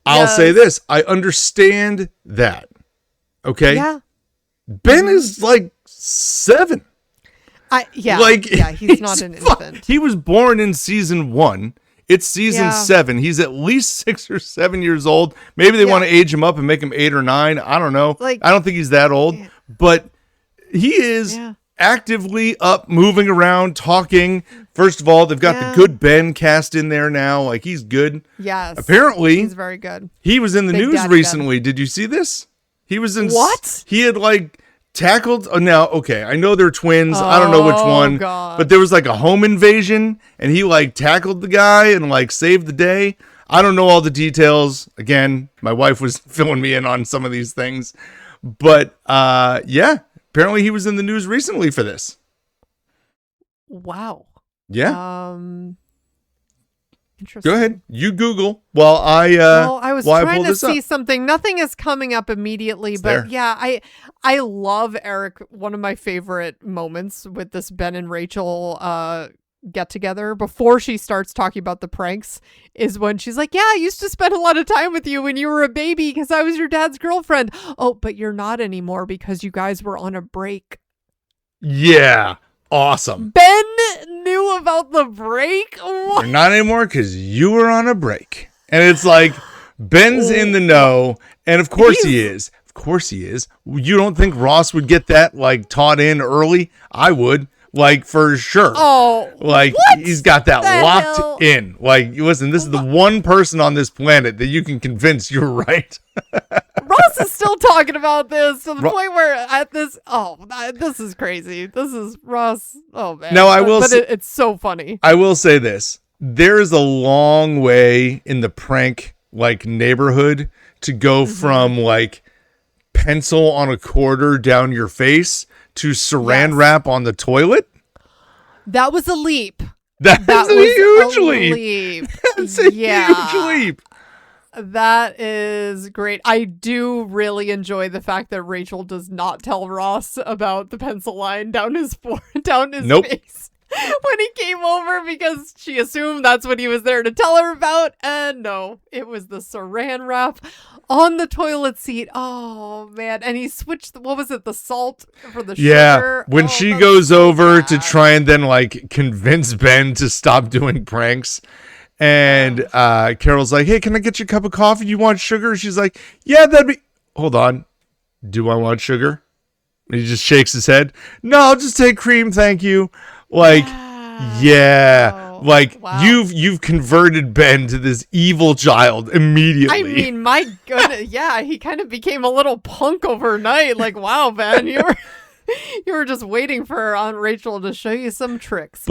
I'll say this. I understand that. Okay. Yeah. Ben is like 7. He's not an infant. He was born in season 1. It's season 7. He's at least 6 or 7 years old. Maybe they want to age him up and make him 8 or 9. I don't know. I don't think he's that old, but he is actively up, moving around, talking. First of all, they've got the Good Ben cast in there now. Like, he's good. Yes. Apparently, he's very good. He was in the news recently. Did you see this? He was in what? He had tackled. Oh, now, okay, I know they're twins. I don't know which one, but there was a home invasion, and he tackled the guy and saved the day. I don't know all the details. Again, my wife was filling me in on some of these things, but apparently he was in the news recently for this. Wow. Yeah. Interesting. Go ahead. You Google while I I was trying to see something. Nothing is coming up immediately, but I love Eric. One of my favorite moments with this Ben and Rachel get together before she starts talking about the pranks is when she's like, I used to spend a lot of time with you when you were a baby because I was your dad's girlfriend. Oh, but you're not anymore because you guys were on a break. Yeah. Awesome. Ben knew about the break. What? You're not anymore because you were on a break. And it's like, Ben's in the know. And of course he is. Of course he is. You don't think Ross would get that taught in early? I would. For sure. Oh. What? He's got that locked in. Listen, this is the one person on this planet that you can convince you're right. Ross is still talking about this to the point where this is crazy. This is Ross. Oh man. No, it's so funny. I will say this. There is a long way in the prank like neighborhood to go from like pencil on a quarter down your face to saran wrap on the toilet. That was a leap. That was a huge leap. That's a huge leap. That is great. I do really enjoy the fact that Rachel does not tell Ross about the pencil line down his face when he came over, because she assumed that's what he was there to tell her about. And no, it was the saran wrap on the toilet seat. Oh man. And he switched the salt for the sugar. When she goes over to try and then like convince Ben to stop doing pranks. And Carol's like, hey, can I get you a cup of coffee? You want sugar? She's like, yeah, hold on. Do I want sugar? And he just shakes his head. No, I'll just take cream. Thank you. Like, you've converted Ben to this evil child immediately. I mean, my goodness. Yeah, he kind of became a little punk overnight. Like, wow, Ben, you were just waiting for Aunt Rachel to show you some tricks.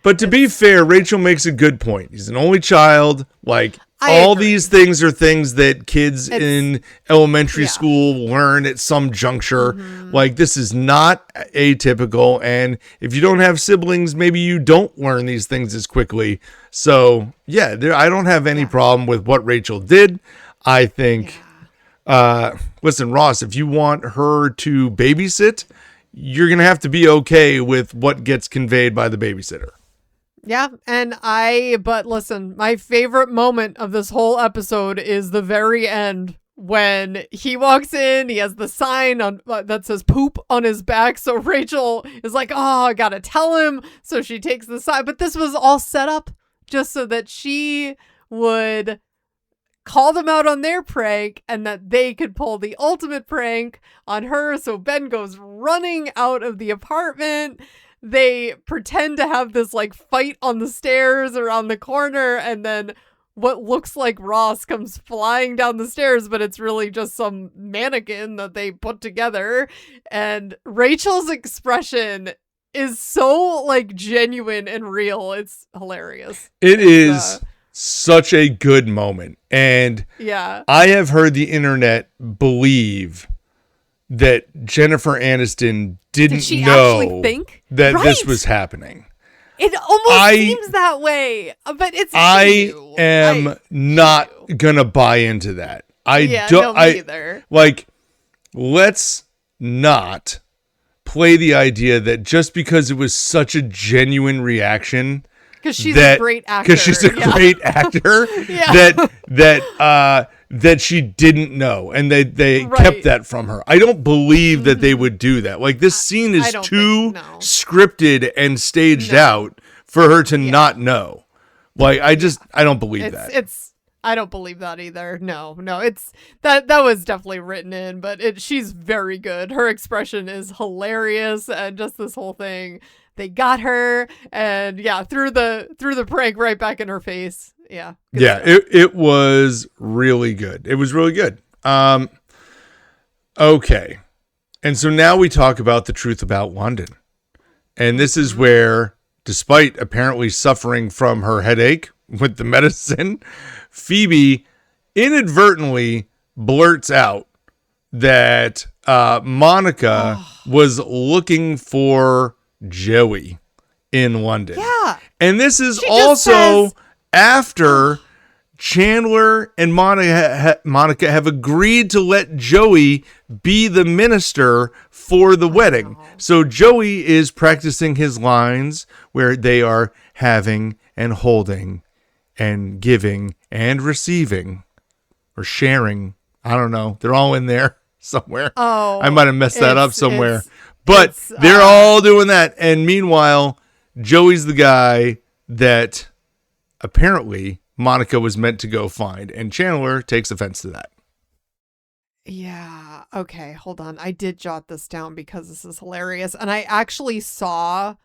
But to be fair, Rachel makes a good point. He's an only child. Like, all these things are things that kids in elementary school learn at some juncture. Like, this is not atypical. And if you don't have siblings, maybe you don't learn these things as quickly. So, yeah, I don't have any problem with what Rachel did. I think, listen, Ross, if you want her to babysit, you're going to have to be okay with what gets conveyed by the babysitter. Yeah, but listen, my favorite moment of this whole episode is the very end when he walks in. He has the sign on that says poop on his back. So Rachel is like, oh, I gotta tell him. So she takes the sign. But this was all set up just so that she would call them out on their prank and that they could pull the ultimate prank on her. So Ben goes running out of the apartment. They pretend to have this like fight on the stairs around the corner, and then what looks like Ross comes flying down the stairs, but it's really just some mannequin that they put together. And Rachel's expression is so like genuine and real. It's hilarious. It is such a good moment. And I have heard the internet believe that Jennifer Aniston didn't know that this was happening. It almost seems that way, but it's I am not gonna buy into that. Me either. Like, let's not play the idea that just because it was such a genuine reaction, because she's a great actor, that she didn't know, and they kept that from her. I don't believe that they would do that. Like, this scene is too scripted and staged out for her to not know. Like, I don't believe that. I don't believe that either. No, it's that was definitely written in, but she's very good. Her expression is hilarious, and just this whole thing, they got her, and threw the prank right back in her face. Yeah. It was really good. It was really good. Okay. And so now we talk about the truth about London. And this is where, despite apparently suffering from her headache with the medicine, Phoebe inadvertently blurts out that Monica was looking for Joey in London. Yeah. And this is also after Chandler and Monica have agreed to let Joey be the minister for the wedding. So Joey is practicing his lines where they are having and holding and giving and receiving or sharing. I don't know. They're all in there somewhere. I might have messed that up somewhere. But they're all doing that. And meanwhile, Joey's the guy that apparently Monica was meant to go find, and Chandler takes offense to that. Yeah. Okay. Hold on. I did jot this down because this is hilarious. And I actually saw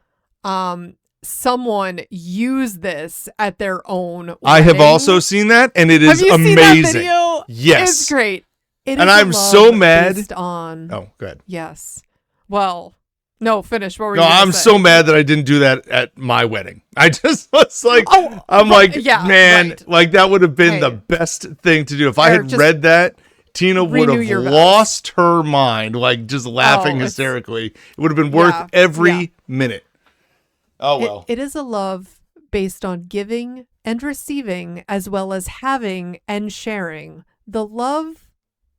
someone use this at their own wedding. I have also seen that, and it is amazing. Have you seen that video? Yes. It's great. It And is a I'm love so mad. based on. Oh, go ahead. Yes. Well, no, finish. What were No, you gonna I'm say? so mad that I didn't do that at my wedding. I just was like, Oh, I'm right, like, yeah, man, right. like that would have been Hey. the best thing to do. If I Eric, had just read that, Tina would renew have your vows. lost her mind, like just laughing it's- hysterically. It would have been worth Yeah, every yeah. minute. Oh, well. It is a love based on giving and receiving, as well as having and sharing. The love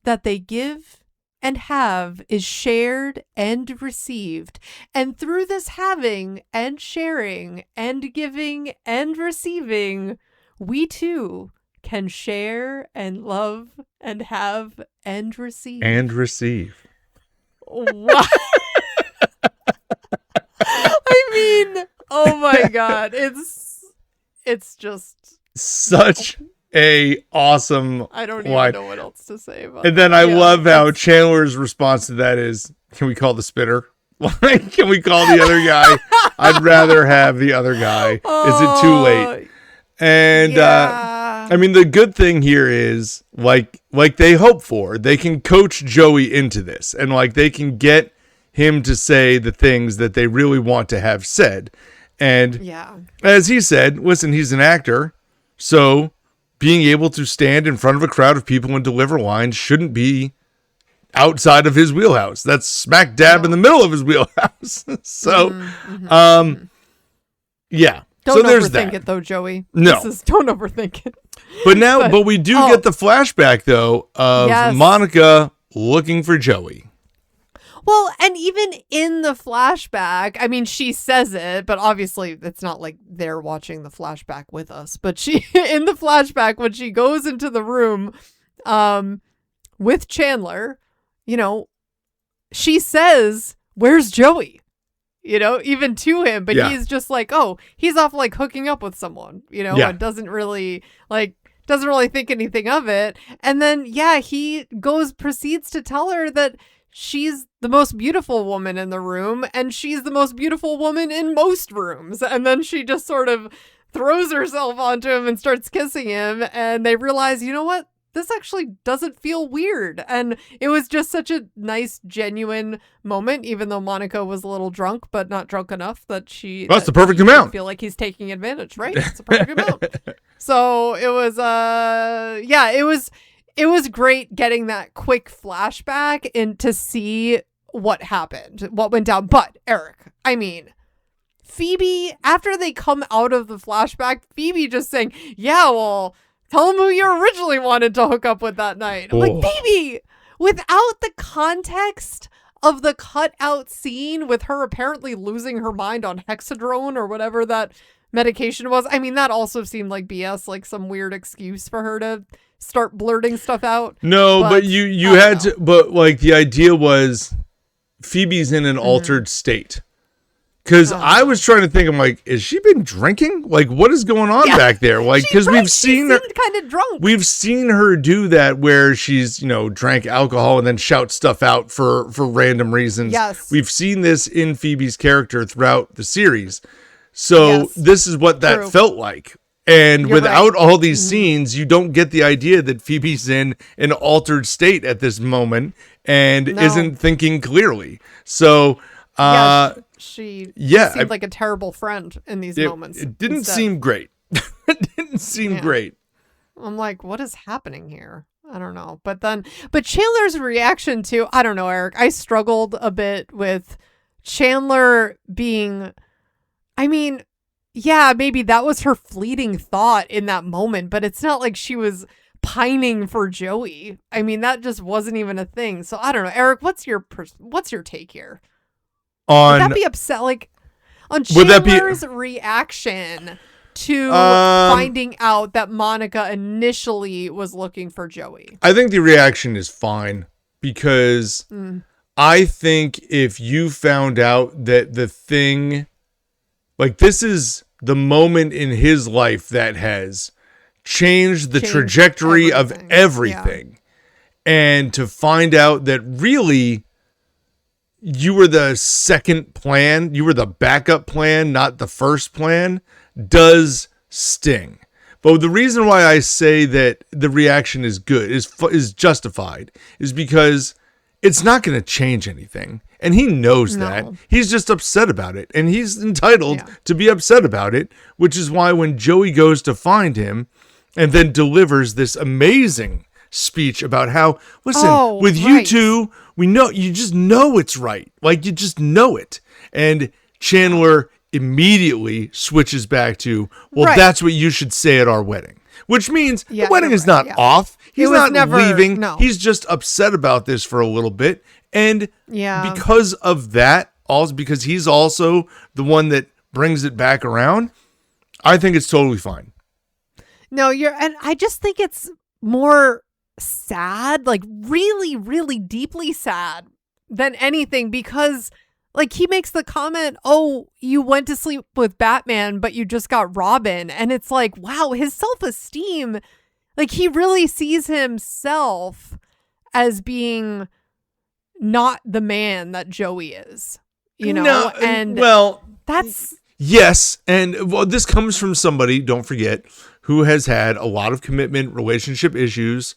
that they give and have is shared and received. And through this having and sharing and giving and receiving, we too can share and love and have and receive. And receive. Wow. I mean, oh my God. It's just, Such a awesome I don't even line. know what else to say about And then that. I Yeah, love how it's- Chandler's response to that is, can we call the spinner? Like, can we call the other guy? I'd rather have the other guy. Is it too late? And yeah. I mean, the good thing here is like they hope for, they can coach Joey into this, and like they can get him to say the things that they really want to have said. And Yeah. as he said, listen, he's an actor, so being able to stand in front of a crowd of people and deliver lines shouldn't be outside of his wheelhouse. That's smack dab in the middle of his wheelhouse. So, yeah. Don't So there's overthink that. it though, Joey. No. Don't overthink it. But now, But- but we do oh. get the flashback though of Yes. Monica looking for Joey. Well, and even in the flashback, I mean, she says it, but obviously it's not like they're watching the flashback with us. But she, in the flashback, when she goes into the room with Chandler, you know, she says, "Where's Joey?" You know, even to him, but Yeah. he's just like, oh, he's off like hooking up with someone, you know, Yeah. and doesn't really think anything of it. And then, yeah, he proceeds to tell her that she's the most beautiful woman in the room and she's the most beautiful woman in most rooms. And then she just sort of throws herself onto him and starts kissing him. And they realize, you know what? This actually doesn't feel weird. And it was just such a nice, genuine moment, even though Monica was a little drunk, but not drunk enough that That's the perfect she didn't amount. feel like he's taking advantage, right? It's a perfect amount. So it was, it was great getting that quick flashback and to see what happened, what went down. But Eric, I mean, Phoebe, after they come out of the flashback, Phoebe just saying, yeah, well, tell him who you originally wanted to hook up with that night. I'm Oh. like, Phoebe, without the context of the cutout scene with her apparently losing her mind on Hexadrone or whatever that medication was. I mean, that also seemed like BS, like some weird excuse for her to start blurting stuff out. No, but But you I had don't to, but like the idea was Phoebe's in an altered state. Because I was trying to think, I'm like, has she been drinking? Like, what is going on back there? Like, because we've seen her, kind of drunk. we've seen her do that where she's, drank alcohol and then shout stuff out for random reasons. Yes. We've seen this in Phoebe's character throughout the series. So Yes. this is what that True. felt like. And You're without right. all these scenes, you don't get the idea that Phoebe's in an altered state at this moment and No. isn't thinking clearly. So, She yeah, seemed like a terrible friend in these moments. it didn't instead. seem great. It didn't seem Yeah. great. I'm like, what is happening here? I don't know. But Chandler's reaction to, I don't know, Eric, I struggled a bit with Chandler being, I mean, yeah, maybe that was her fleeting thought in that moment, but it's not like she was pining for Joey. I mean, that just wasn't even a thing. So I don't know. Eric, what's your take here? Would On that be upset? Like, on Would that be- Chandler's reaction to finding out that Monica initially was looking for Joey. I think the reaction is fine because I think if you found out that the thing, like this is the moment in his life that has changed the Changed trajectory of everything. everything, and to find out that really you were the second plan, you were the backup plan, not the first plan, does sting. But the reason why I say that the reaction is good, is justified, is because it's not going to change anything. And he knows that. He's just upset about it. And he's entitled to be upset about it, which is why when Joey goes to find him and then delivers this amazing speech about how, listen, with you two, we know, you just know it's right. Like, you just know it. And Chandler immediately switches back to, well, that's what you should say at our wedding. Which means the wedding is not off. He's not leaving. No. He's just upset about this for a little bit. And because of that, also because he's also the one that brings it back around, I think it's totally fine. No, and I just think it's more sad, like really, really deeply sad than anything, because like he makes the comment, oh, you went to sleep with Batman, but you just got Robin. And it's like, wow, his self-esteem, like he really sees himself as being not the man that Joey is, you know? No, and well, that's... Yes. And well, this comes from somebody, don't forget, who has had a lot of commitment relationship issues.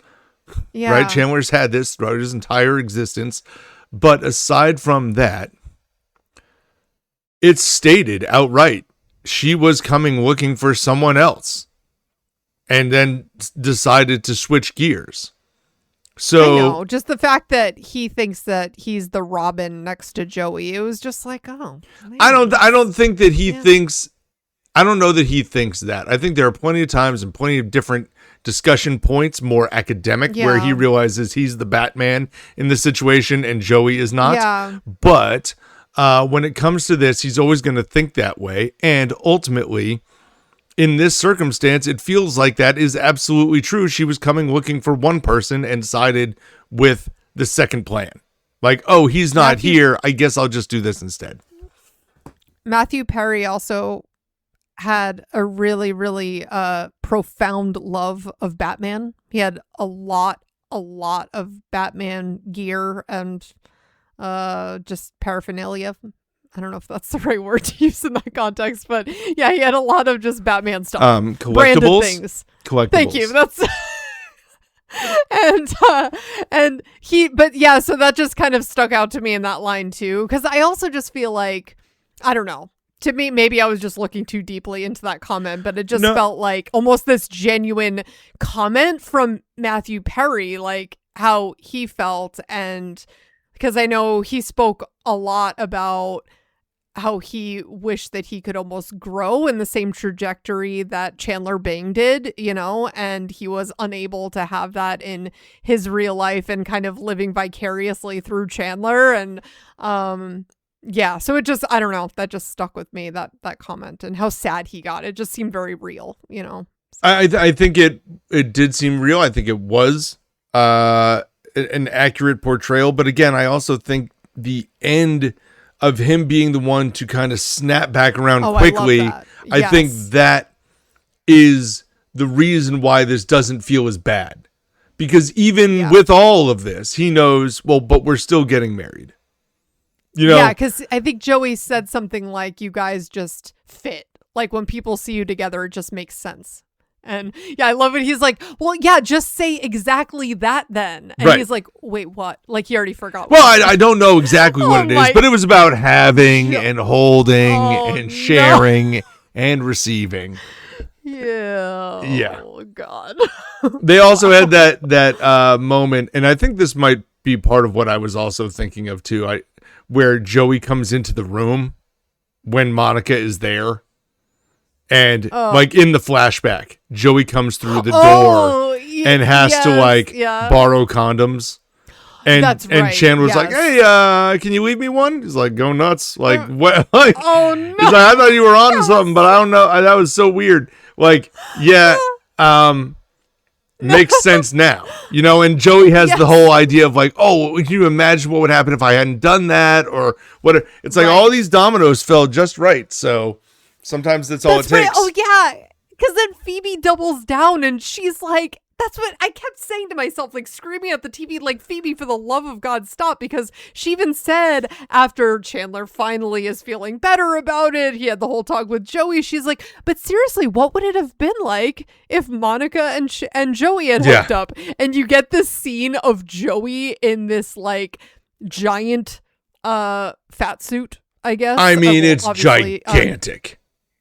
Yeah. Right? Chandler's had this throughout his entire existence. But aside from that, it's stated outright she was coming looking for someone else and then decided to switch gears. So I know, just the fact that he thinks that he's the Robin next to Joey, it was just like, oh, man. I don't think that he thinks, I don't know that he thinks that. I think there are plenty of times and plenty of different discussion points, more academic, where he realizes he's the Batman in the situation and Joey is not. Yeah. But when it comes to this, he's always going to think that way. And ultimately, in this circumstance, it feels like that is absolutely true. She was coming looking for one person and sided with the second plan. Like, oh, he's not here. I guess I'll just do this instead. Matthew Perry also had a really, really profound love of Batman. He had a lot of Batman gear and just paraphernalia. I don't know if that's the right word to use in that context, but yeah, he had a lot of just Batman stuff. Collectibles. Branded things. Collectibles. Thank you. That's so that just kind of stuck out to me in that line too, because I also just feel like, I don't know, to me, maybe I was just looking too deeply into that comment, but it just felt like almost this genuine comment from Matthew Perry, like how he felt. And because I know he spoke a lot about how he wished that he could almost grow in the same trajectory that Chandler Bing did, you know, and he was unable to have that in his real life and kind of living vicariously through Chandler. And so it just, I don't know, that just stuck with me, that comment, and how sad he got. It just seemed very real, you know. I think it did seem real. I think it was an accurate portrayal, but again, I also think the end of him being the one to kind of snap back around quickly, I think that is the reason why this doesn't feel as bad. Because even with all of this, he knows, well, but we're still getting married. You know? Yeah, because I think Joey said something like, you guys just fit. Like when people see you together, it just makes sense. And yeah, I love it. He's like, well, yeah, just say exactly that then. And he's like, wait, what? Like he already forgot. Well, I don't know exactly what it is, but it was about having and holding and sharing and receiving. Yeah. Yeah. Oh, God. They also had that moment, and I think this might be part of what I was also thinking of too, where Joey comes into the room when Monica is there. And like in the flashback, Joey comes through the door and has to borrow condoms. And That's right. And Chandler's like, hey, can you leave me one? He's like, go nuts. Like, what? Like, oh, no. He's like, I thought you were on to something, but I don't know. That was so weird. Like, makes sense now, you know, and Joey has the whole idea of like, oh, can you imagine what would happen if I hadn't done that? Or what? It's like all these dominoes fell just right. So sometimes that's all it takes. Oh, yeah. Because then Phoebe doubles down and she's like, that's what I kept saying to myself, like screaming at the TV, like, Phoebe, for the love of God, stop. Because she even said after Chandler finally is feeling better about it, he had the whole talk with Joey. She's like, but seriously, what would it have been like if Monica and Joey had hooked up? And you get this scene of Joey in this like giant fat suit, I guess. I mean, it's gigantic.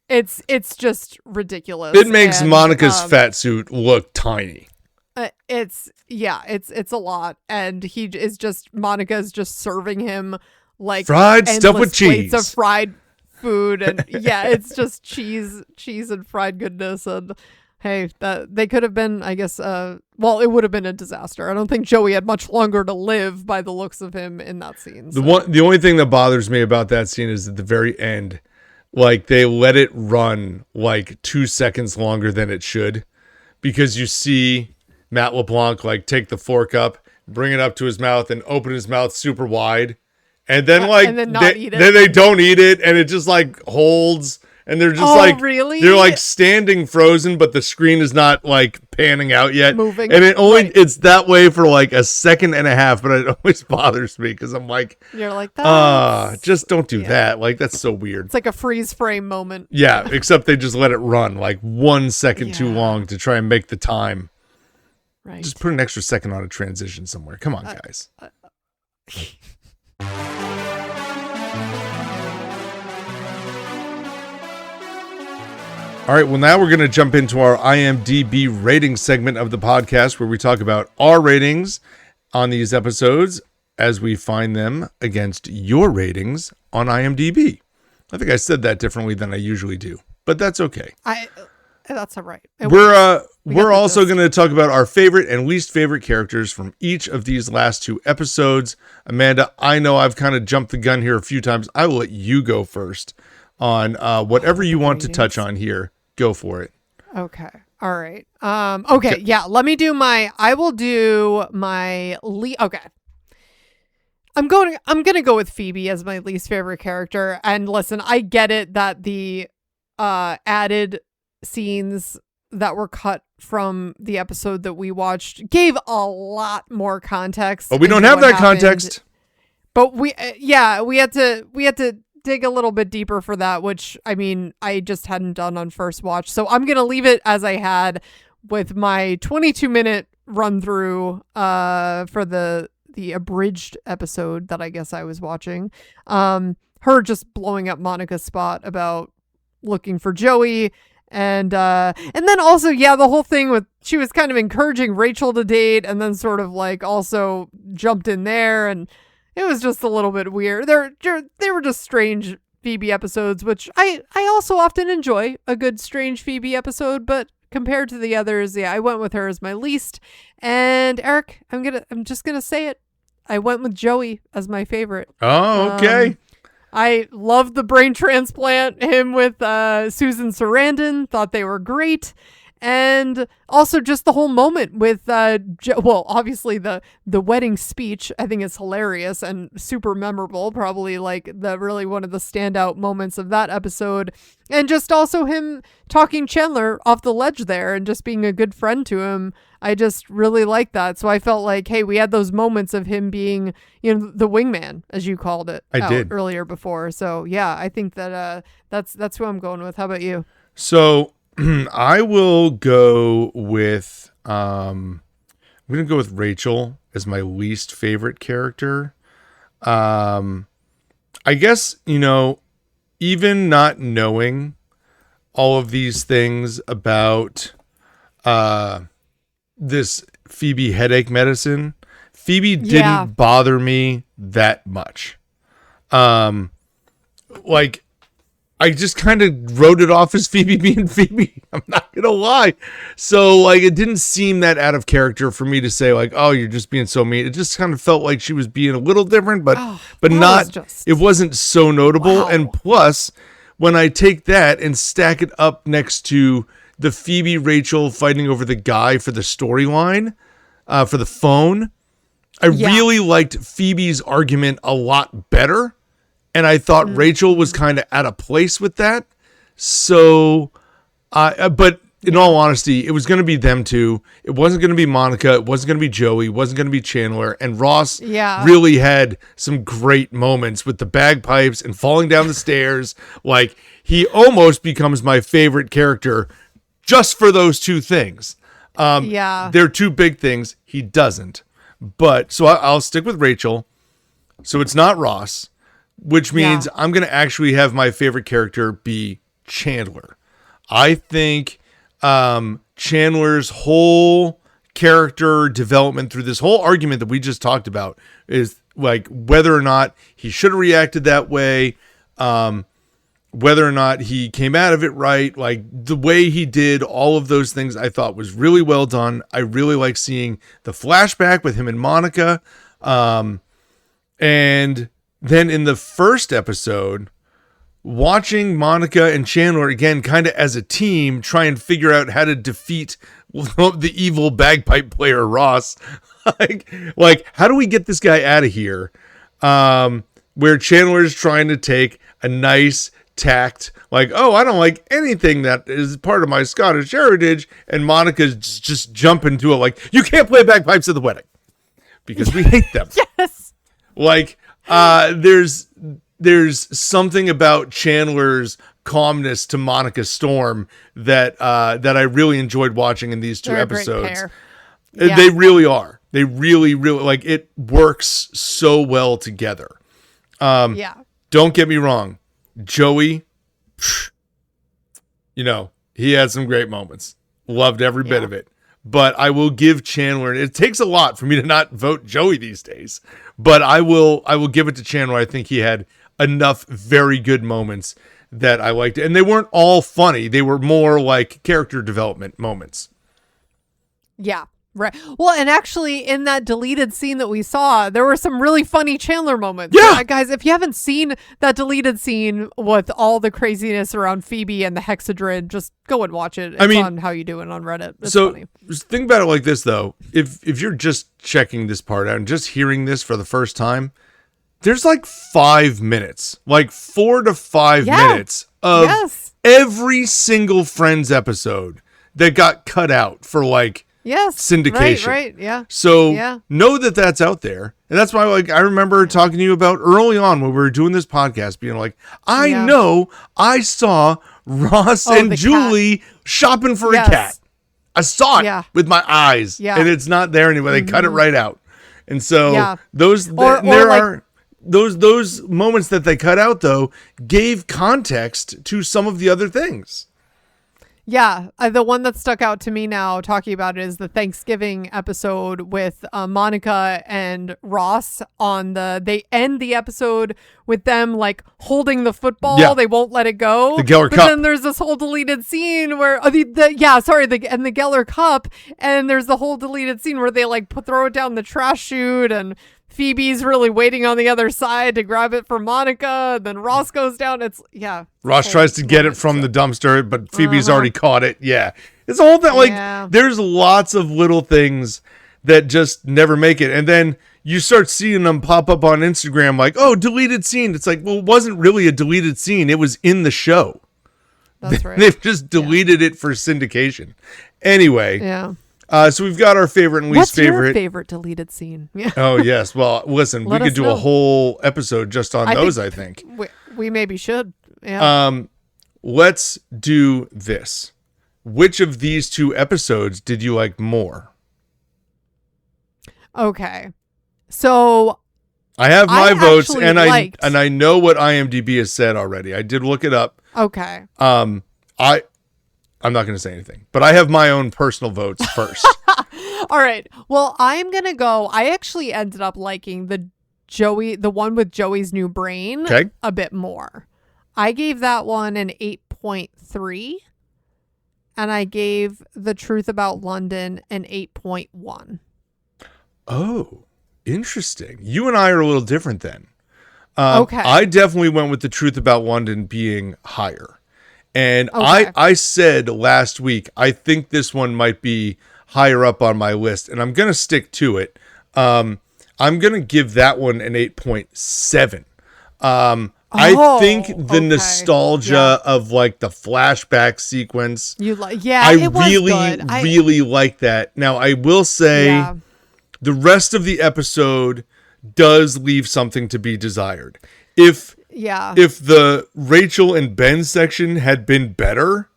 It's just ridiculous. It makes Monica's fat suit look tiny. It's a lot, and he is just Monica's just serving him like fried stuff with cheese, plates of fried food, and it's just cheese and fried goodness. And hey, that they could have been, I guess. Well, it would have been a disaster. I don't think Joey had much longer to live by the looks of him in that scene. So. The only thing that bothers me about that scene is at the very end. Like, they let it run like 2 seconds longer than it should, because you see Matt LeBlanc like take the fork up, bring it up to his mouth, and open his mouth super wide, and then then they don't eat it, and it just like holds, and they're just really? They're like standing frozen, but the screen is not like panning out yet, moving, and it's that way for like a second and a half, but it always bothers me because I'm like, you're like, that just don't do that, like that's so weird. It's like a freeze frame moment. Yeah, except they just let it run like 1 second too long to try and make the time. Right. Just put an extra second on a transition somewhere. Come on, guys. All right, well, now we're going to jump into our IMDb rating segment of the podcast, where we talk about our ratings on these episodes as we find them against your ratings on IMDb. I think I said that differently than I usually do, but that's okay. That's all right. We're also going to talk about our favorite and least favorite characters from each of these last 2 episodes. Amanda, I know I've kind of jumped the gun here a few times. I will let you go first on whatever you want to touch on here. Go for it. Okay. All right. Okay. Yeah. Let me do I will do my okay. I'm going to go with Phoebe as my least favorite character. And listen, I get it that the added scenes that were cut from the episode that we watched gave a lot more context. But we don't have that context. But we had to dig a little bit deeper for that, which I mean, I just hadn't done on first watch. So I'm going to leave it as I had with my 22-minute run through for the abridged episode that I guess I was watching. Her just blowing up Monica's spot about looking for Joey. And then also, the whole thing with, she was kind of encouraging Rachel to date, and then sort of like also jumped in there, and it was just a little bit weird. They were just strange Phoebe episodes, which I also often enjoy a good strange Phoebe episode, but compared to the others, I went with her as my least. And Eric, I'm just gonna say it. I went with Joey as my favorite. Oh, okay. I loved the brain transplant, him with Susan Sarandon, thought they were great. And also just the whole moment with, obviously the wedding speech, I think is hilarious and super memorable. Probably like really one of the standout moments of that episode. And just also him talking Chandler off the ledge there and just being a good friend to him. I just really like that. So I felt like, hey, we had those moments of him being, the wingman, as you called it earlier before. So yeah, I think that that's who I'm going with. How about you? So I will go with I'm gonna go with Rachel as my least favorite character. I guess, even not knowing all of these things about this Phoebe headache medicine, Phoebe didn't bother me that much. Like, I just kind of wrote it off as Phoebe being Phoebe. I'm not going to lie. So, like, it didn't seem that out of character for me to say, like, oh, you're just being so mean. It just kind of felt like she was being a little different, but not, it wasn't so notable. Wow. And plus, when I take that and stack it up next to the Phoebe Rachel fighting over the guy for the storyline, for the phone, I really liked Phoebe's argument a lot better. And I thought Rachel was kind of out of place with that. So, but in all honesty, it was going to be them two. It wasn't going to be Monica. It wasn't going to be Joey. It wasn't going to be Chandler. And Ross really had some great moments with the bagpipes and falling down the stairs. Like, he almost becomes my favorite character just for those two things. They're two big things. He doesn't. But so I'll stick with Rachel. So it's not Ross, which means I'm going to actually have my favorite character be Chandler. I think Chandler's whole character development through this whole argument that we just talked about is like whether or not he should have reacted that way, whether or not he came out of it right, like the way he did all of those things I thought was really well done. I really like seeing the flashback with him and Monica. And then in the first episode, watching Monica and Chandler again, kind of as a team, try and figure out how to defeat the evil bagpipe player Ross. like, how do we get this guy out of here? Where Chandler is trying to take a nice tact, like, oh, I don't like anything that is part of my Scottish heritage, and Monica's just jumping to it, like, you can't play bagpipes at the wedding because we hate them. Yes. Like, there's something about Chandler's calmness to Monica's storm that I really enjoyed watching in these two episodes. They really are. They really, really, like, it works so well together. Don't get me wrong. Joey, he had some great moments. Loved every bit of it. But I will give Chandler, it takes a lot for me to not vote Joey these days, but I will give it to Chandler. I think he had enough very good moments that I liked. And they weren't all funny. They were more like character development moments. Yeah. Right. Well, and actually in that deleted scene that we saw, there were some really funny Chandler moments. Yeah. Guys, if you haven't seen that deleted scene with all the craziness around Phoebe and the hexadrid, just go and watch it. It's on How You Doing on Reddit. It's funny. Think about it like this, though. If you're just checking this part out and just hearing this for the first time, there's like 5 minutes, like 4 to 5 minutes of every single Friends episode that got cut out for like syndication. Right. Yeah. So know that that's out there. And that's why, like, I remember talking to you about early on when we were doing this podcast, being like, I know I saw Ross and Julie shopping for a cat. I saw it with my eyes, and it's not there anymore. They cut it right out. And so those moments that they cut out, though, gave context to some of the other things. Yeah, the one that stuck out to me now talking about it is the Thanksgiving episode with Monica and Ross they end the episode with them like holding the football. Yeah. They won't let it go. The Geller Cup. Then there's this whole deleted scene where the Geller Cup, and there's the whole deleted scene where they like throw it down the trash chute, and Phoebe's really waiting on the other side to grab it for Monica. Then Ross goes down. Ross tries to get it from the dumpster, but Phoebe's already caught it. Yeah. It's a whole thing. Like, there's lots of little things that just never make it. And then you start seeing them pop up on Instagram like, oh, deleted scene. It's like, well, it wasn't really a deleted scene. It was in the show. That's right. They've just deleted it for syndication. Anyway. Yeah. So we've got our favorite and least favorite. What's your favorite deleted scene? Yeah. Oh, yes. Well, listen, we could do a whole episode just on those, I think. We maybe should. Yeah. Let's do this. Which of these two episodes did you like more? Okay. So I have my votes, and I know what IMDb has said already. I did look it up. Okay. I'm not going to say anything, but I have my own personal votes first. All right. Well, I'm going to go. I actually ended up liking the one with Joey's new brain a bit more. I gave that one an 8.3, and I gave The Truth About London an 8.1. Oh, interesting. You and I are a little different then. Okay. I definitely went with The Truth About London being higher. And I said last week, I think this one might be higher up on my list, and I'm going to stick to it. I'm going to give that one an 8.7. I think the okay. nostalgia of like the flashback sequence. It was good. Really like that. Now I will say the rest of the episode does leave something to be desired. If the Rachel and Ben section had been better,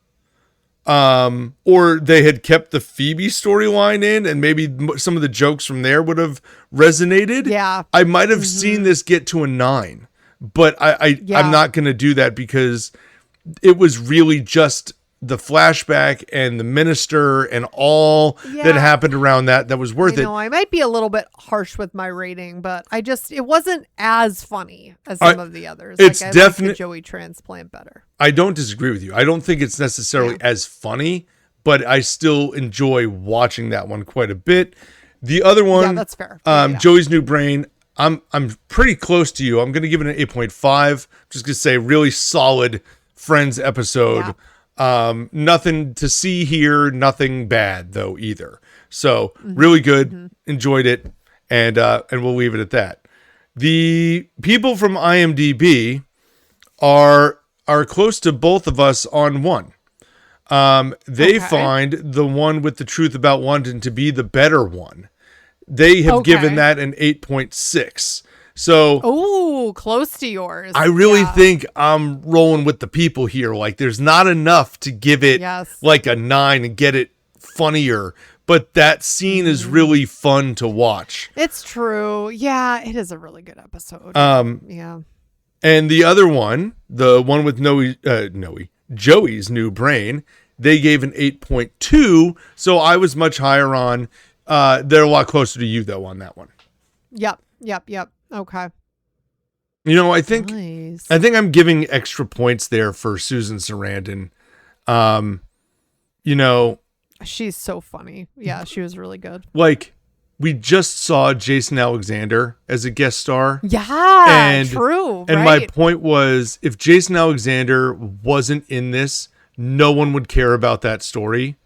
or they had kept the Phoebe storyline in and maybe some of the jokes from there would have resonated, I might have seen this get to a 9. But I'm not going to do that because it was really just the flashback and the minister and all that happened around that was worth it. I might be a little bit harsh with my rating, but it wasn't as funny as some of the others. It's I definitely like the Joey transplant better. I don't disagree with you. I don't think it's necessarily as funny, but I still enjoy watching that one quite a bit. The other one, that's fair. Joey's New Brain. I'm pretty close to you. I'm going to give it an 8.5. Just going to say really solid Friends episode. Nothing to see here. Nothing bad though either. So really good. Enjoyed it. And we'll leave it at that. The people from IMDb are close to both of us on one. They find the one with the truth about London to be the better one. They have given that an 8.6. So, close to yours. I really think I'm rolling with the people here. Like, there's not enough to give it like a 9 and get it funnier. But that scene is really fun to watch. It's true. Yeah, it is a really good episode. And the other one, the one with Joey's New Brain, they gave an 8.2. So I was much higher on. They're a lot closer to you, though, on that one. Yep. Okay. I think I'm giving extra points there for Susan Sarandon. She's so funny. Yeah, she was really good. Like, we just saw Jason Alexander as a guest star. Yeah, true. And my point was, if Jason Alexander wasn't in this, no one would care about that story.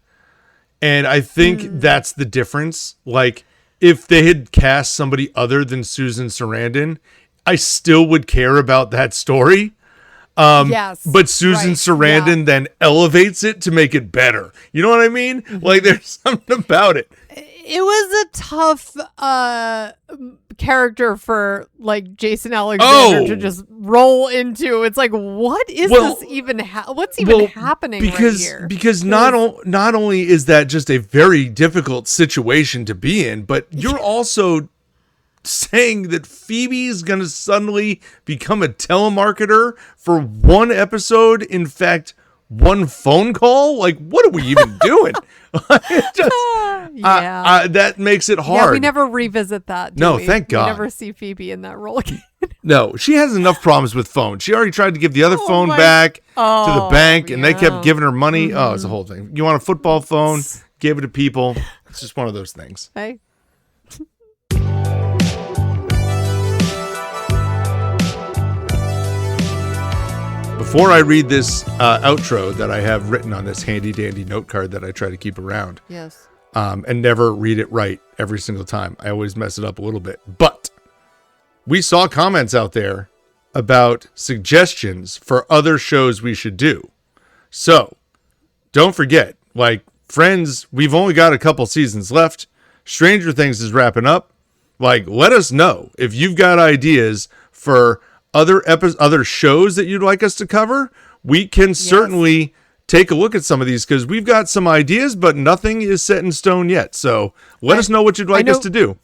And I think that's the difference. Like, if they had cast somebody other than Susan Sarandon, I still would care about that story. But Susan Sarandon then elevates it to make it better. You know what I mean? Like, there's something about it. It was a tough character for like Jason Alexander to just roll into. It's like, what is this even? What's even happening right here? Because not only is that just a very difficult situation to be in, but you're also saying that Phoebe is going to suddenly become a telemarketer for one episode. In fact, one phone call. Like, what are we even doing? That makes it hard. Yeah, we never revisit that. No, thank God. We never see Phoebe in that role again. No, she has enough problems with phones. She already tried to give the other phone back to the bank, and they kept giving her money. Oh, it's a whole thing. You want a football phone? Give it to people. It's just one of those things. Hey. Before I read this outro that I have written on this handy dandy note card that I try to keep around, and never read it right every single time. I always mess it up a little bit. But we saw comments out there about suggestions for other shows we should do. So don't forget, like, Friends, we've only got a couple seasons left. Stranger Things is wrapping up. Like, let us know if you've got ideas for other shows that you'd like us to cover. We can certainly take a look at some of these because we've got some ideas, but nothing is set in stone yet. So let us know what you'd like us to do.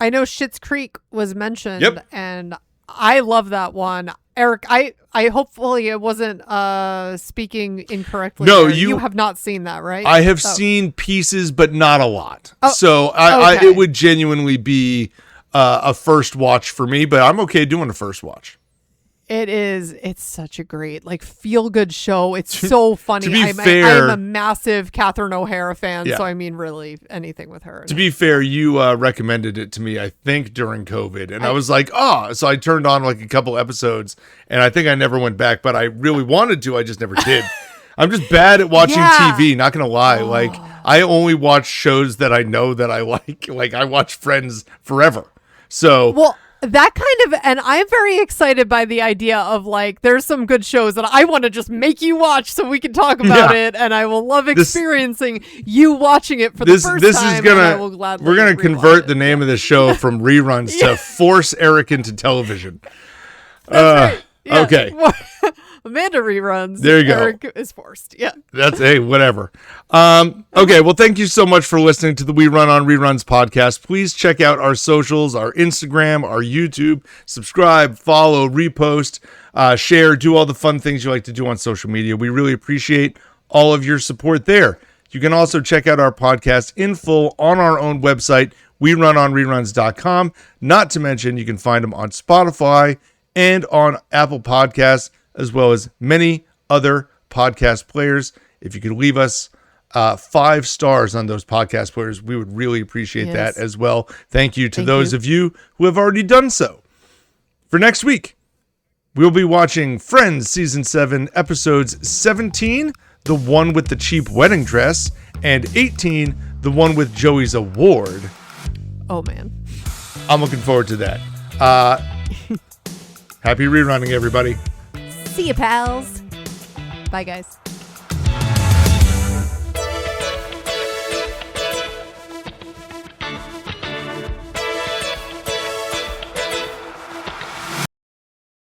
I know Schitt's Creek was mentioned, and I love that one. Eric, I hopefully it wasn't speaking incorrectly. No, there. You have not seen that, right? I have seen pieces, but not a lot. So it would genuinely be a first watch for me, but I'm okay doing a first watch. It's such a great, like, feel good show. It's so funny. To be fair, I'm a massive Catherine O'Hara fan, so I mean, really anything with her. To be fair, you recommended it to me, I think, during COVID, and I was like, so I turned on like a couple episodes, and I think I never went back, but I really wanted to, I just never did. I'm just bad at watching TV, not gonna lie. Like, I only watch shows that I know that I like. Like, I watch Friends forever. So that kind of, and I'm very excited by the idea of like, there's some good shows that I want to just make you watch so we can talk about it, and I will love experiencing you watching it for the first time. This is we're gonna convert the name of the show from reruns to force Eric into television. That's right. Yeah. Okay. Amanda reruns. There you go. Eric is forced. Yeah. That's whatever. Okay. Well, thank you so much for listening to the We Run on Reruns podcast. Please check out our socials, our Instagram, our YouTube. Subscribe, follow, repost, share, do all the fun things you like to do on social media. We really appreciate all of your support there. You can also check out our podcast in full on our own website, werunonreruns.com. Not to mention, you can find them on Spotify and on Apple Podcasts, as well as many other podcast players. If you could leave us 5 stars on those podcast players, we would really appreciate that as well. Thank you to those of you who have already done so. For next week, we'll be watching Friends Season 7, Episodes 17, The One with the Cheap Wedding Dress, and 18, The One with Joey's Award. Oh, man. I'm looking forward to that. Happy rerunning, everybody. See you, pals. Bye, guys.